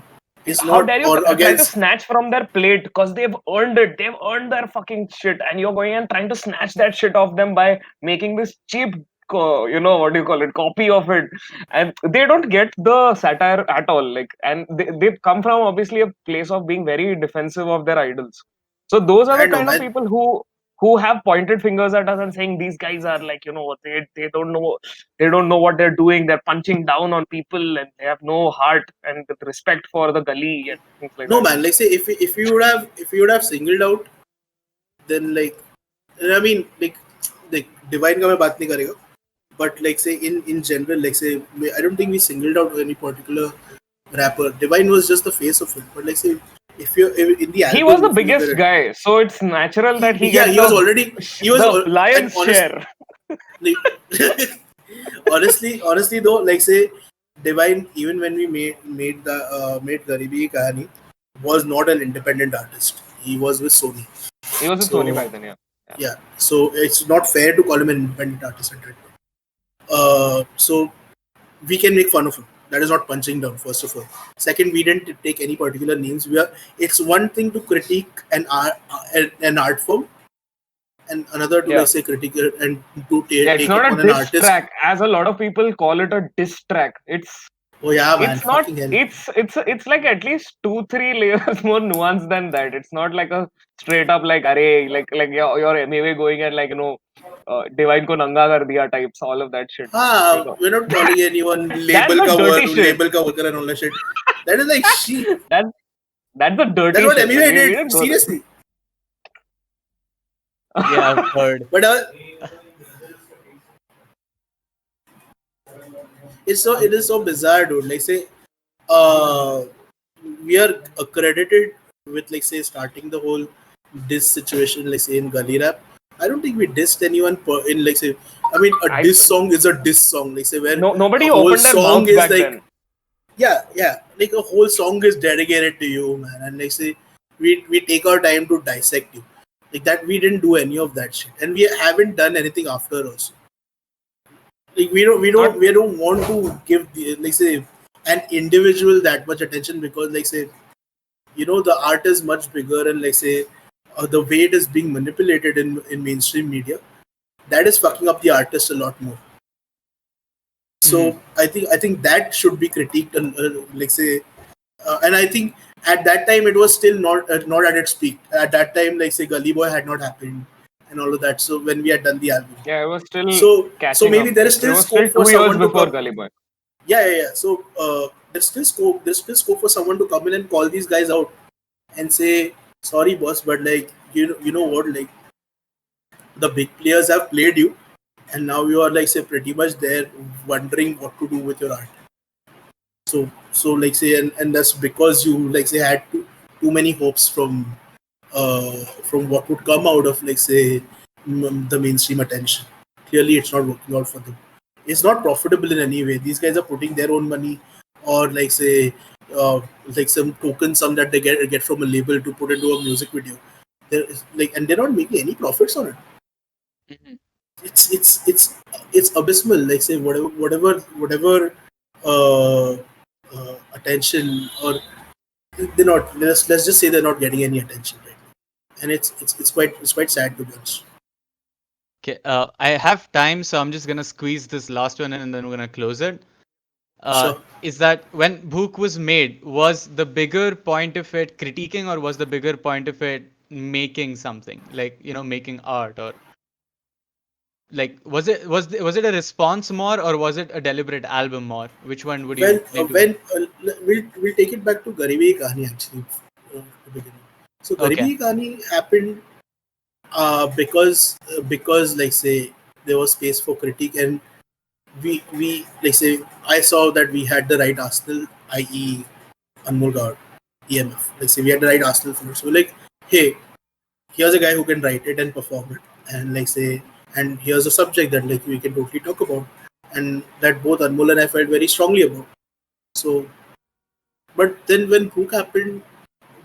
It's How not dare you or try to against snatch from their plate because they've earned it. They've earned their fucking shit, and you're going and trying to snatch that shit off them by making this cheap, what do you call it, copy of it. And they don't get the satire at all. Like, and they come from obviously a place of being very defensive of their idols. So those are I the know, kind of man. people who have pointed fingers at us and saying these guys are like, they don't know what they're doing. They're punching down on people and they have no heart and respect for the gully and things like No, that. man. Like say, if you would have singled out, then like, I mean, like Divine का मैं बात नहीं करेगा. But like say in general, like say, I don't think we singled out any particular rapper. Divine was just the face of it. But like say, if in the He was album, the if you look at biggest it, guy, so it's natural that he yeah, get he was already the and lion's honest, share. like, honestly though, like say, Divine, even when we made Gari-B Kahani, was not an independent artist. He was with Sony. He was with Sony So back then, yeah. yeah, so it's not fair to call him an independent artist at that point. So we can make fun of him. That is not punching down. First of all, second, we didn't take any particular names. It's one thing to critique an art form, and another to Yeah. like say critique and to Yeah, it's take it not on a an diss artist. track, as a lot of people call it a diss track. Oh yeah, man, It's not. fucking hell. It's like at least 2-3 layers more nuanced than that. It's not like a straight up like array like your MAV going at like divine ko nanga kar diya types, all of that shit. You know, We're not calling anyone that's the dirty shit. label ka worker and all that shit. That is like shit. That that's the That's dirty what shit, man. MEA We did. didn't go there. Seriously. Yeah, I've heard. But it is so bizarre, dude. Like say, uh, we are accredited with like say starting the whole diss situation. Like say in Gully Rap, I don't think we dissed anyone in like say. I mean, a I diss song is a diss song. Like say where Nobody a whole opened their song mouths is back like then. yeah, like a whole song is dedicated to you, man. And like say we take our time to dissect you. Like that, we didn't do any of that shit, and we haven't done anything after also. Like Not we don't want to give like say an individual that much attention because like say the art is much bigger and like say the way it is being manipulated in mainstream media, that is fucking up the artist a lot more. So I think that should be critiqued and like say and I think at that time it was still not at its peak. At that time, like say Gully Boy had not happened and all of that. So when we had done the album, Yeah, it was still so catching maybe up. there is It still was still scope for 2 years someone to before come. Gully Boy. Yeah. So there's still scope for someone to come in and call these guys out and say, sorry, boss, but like you know what, like the big players have played you, and now you are like say pretty much there wondering what to do with your art. So like say and that's because you like say had too many hopes from what would come out of like say the mainstream attention. Clearly it's not working out for them. It's not profitable in any way. These guys are putting their own money or like say uh, like some token sum that they get from a label to put into a music video. And they're not making any profits on it. It's abysmal. Like say whatever uh, attention or they're not. Let's just say they're not getting any attention, right? And it's quite sad to be honest. Okay, I have time, so I'm just gonna squeeze this last one in and then we're gonna close it. Sure. Is that when Bhookh was made, was the bigger point of it critiquing, or was the bigger point of it making something like making art, or like was it a response more, or was it a deliberate album more? Which one would Well, you lean towards? when we'll take it back to Gari-B Kahani actually. To begin with. So Okay. Gari-B Kahani happened because like say there was space for critique and we like say I saw that we had the right arsenal, i.e. Anmol Gaur, EMF. Like say we had the right arsenal for it. So like, hey, here's a guy who can write it and perform it, and like say, and here's a subject that like we can totally talk about, and that both Anmol and I felt very strongly about. So, but then when Bhookh happened,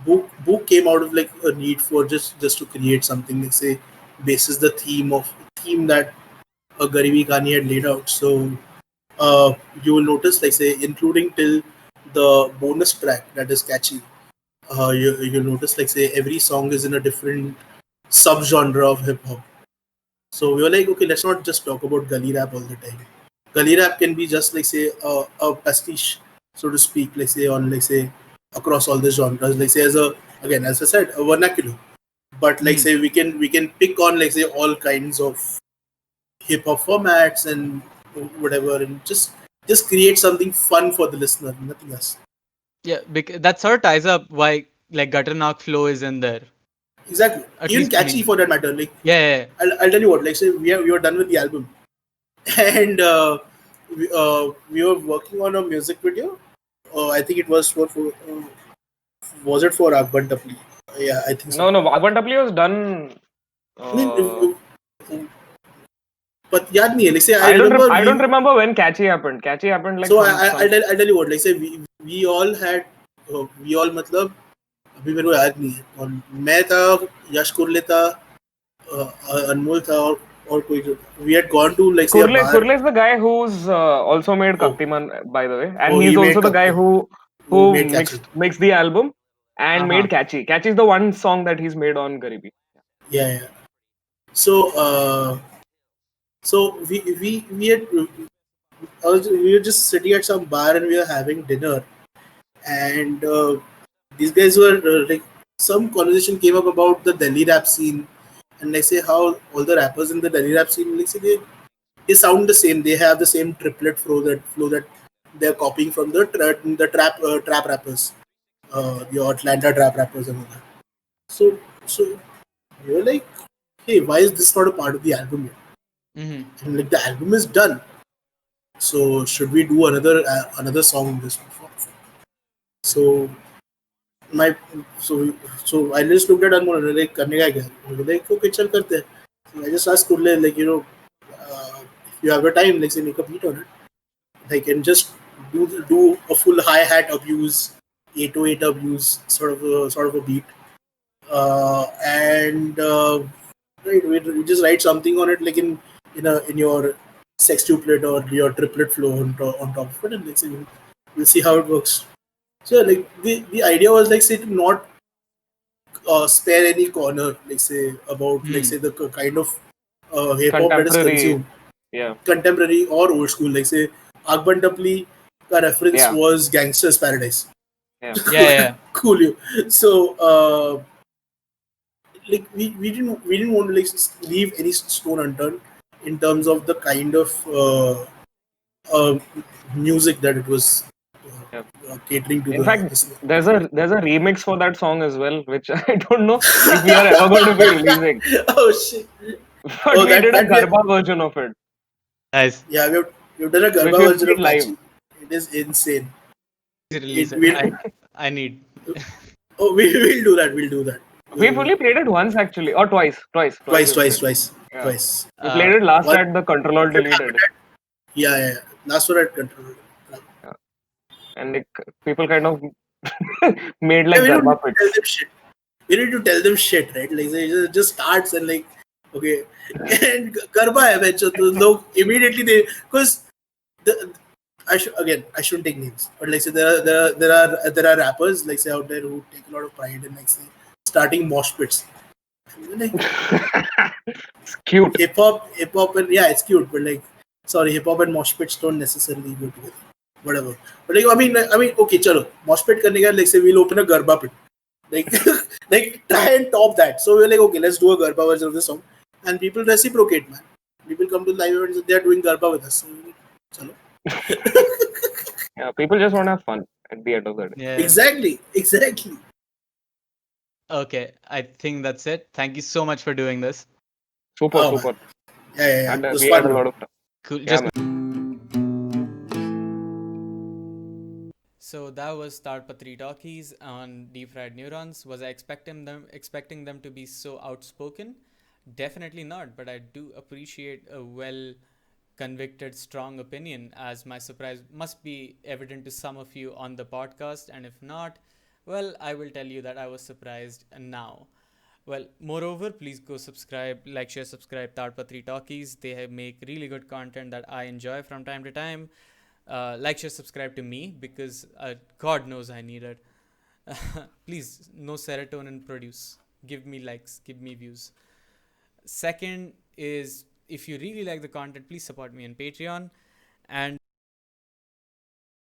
Bhookh came out of like a need for just to create something. Like say, basis the theme that a Gari-B Kani had laid out. So you will notice, like say, including till the bonus track that is catchy. You'll notice, like say, every song is in a different subgenre of hip hop. So we were like, okay, let's not just talk about gully rap all the time. Gully rap can be just like say a pastiche, so to speak, like say on like say across all the genres, like say as I said, a vernacular. but like say we can pick on like say all kinds of hip hop formats and whatever, and just create something fun for the listener, nothing else. Yeah, that sort of ties up why like gutter knock flow is in there. Exactly. At Even least for catchy me. for that matter. Like Yeah. I'll tell you what. Like say we were done with the album, and we were working on a music video. I think it was for was it for Akbar Tapli? Yeah, I think so. No, Agwan Tapli was done. I mean, Uh, but याद नहीं है. Like say I remember I we. don't remember when Catchy happened. Catchy happened like So some. I'll tell you what. Like say we all had we all मतलब अभी मेरे को याद नहीं है. और मैं था, यश कुरले था, अनमोल था और कोई जो we had gone to like say a bar. Kurle is the guy who's also made Oh, Kaktiman, by the way, oh, and he he's made also the guy Kapti, who who made Catchy. mixed the album and Uh-huh. made Catchy. Catchy is the one song that he's made on Gari-B. Yeah. So so we had we were just sitting at some bar and we were having dinner, and these guys were like some conversation came up about the Delhi rap scene, and like say how all the rappers in the Delhi rap scene, like say they sound the same, they have the same triplet flow that they're copying from the trap rappers, the Atlanta trap rappers and all that. So we were like, hey, why is this not a part of the album yet? And like the album is done, so should we do another song in this form? So my so I just looked at Anmol and like करने का क्या? We were like okay चल करते हैं. So I just asked Kurle like if you have a time, like say make a beat on it. Like and just do a full hi hat abuse, 808 abuse, sort of a beat, and we just write something on it like in your sextuplet or your triplet flow on top of it, and like say we'll see how it works. So like the idea was like say to not spare any corner, like say about like say the kind of hip hop that is Contemporary, consumed, yeah, contemporary or old school. Like say Akban Tapli ka reference yeah, was Gangster's Paradise. yeah. Yeah. Cool you. So like we didn't want to like leave any stone unturned in terms of the kind of uh, music that it was Yeah. catering to In the fact, listener. there's a remix for that song as well, which I don't know if we are ever going to be releasing. Oh shit! But Oh, we did a that we Garba version of it, Nice. yeah, we've done a which Garba we version played of live. Kachi. It is insane. Release it. We I need. oh we will do that. We'll do that. We've only played it once actually, or twice Twice, we've twice, played. twice, Yeah, twice. we played it last One at the Control Alt it happened Deleted. at yeah. Last one at control. Yeah. And like, people kind of made Yeah, like we don't need Garba to tell pits. them shit. We need to tell them shit, right? Like it just starts and like okay, and Garba hai bhai, so लोग immediately they because the I shouldn't take names, but like say there are rappers like say out there who take a lot of pride in like say starting mosh pits. Like It's cute. hip hop and yeah, it's cute, but like sorry, hip hop and mosh pits don't necessarily go together. Whatever, but like I mean, okay, chalo, mosh pit करने का like say we'll open a Garba pit, like like try and top that. So we're like okay, let's do a Garba version of the song, and people reciprocate, man. People come to live events, they are doing Garba with us. So we're like, chalo. Yeah, people just want to have fun at the end of the day. Yeah. Exactly. Okay. I think that's it. Thank you so much for doing this. Super, Oh man, super. yeah. And It was we had fun, a bro. lot of fun. Cool. Yeah, Just man. so that was Tadpatri Talkies on Deep Fried Neurons. Was I expecting them to be so outspoken? Definitely not, but I do appreciate a well convicted, strong opinion, as my surprise must be evident to some of you on the podcast. And if not, well, I will tell you that I was surprised now. Well, moreover, please go subscribe, like, share, subscribe Tadpatri Talkies. They make really good content that I enjoy from time to time. Like, share, subscribe to me because God knows I need it. Please, no serotonin produce. Give me likes, give me views. Second is if you really like the content, please support me on Patreon. And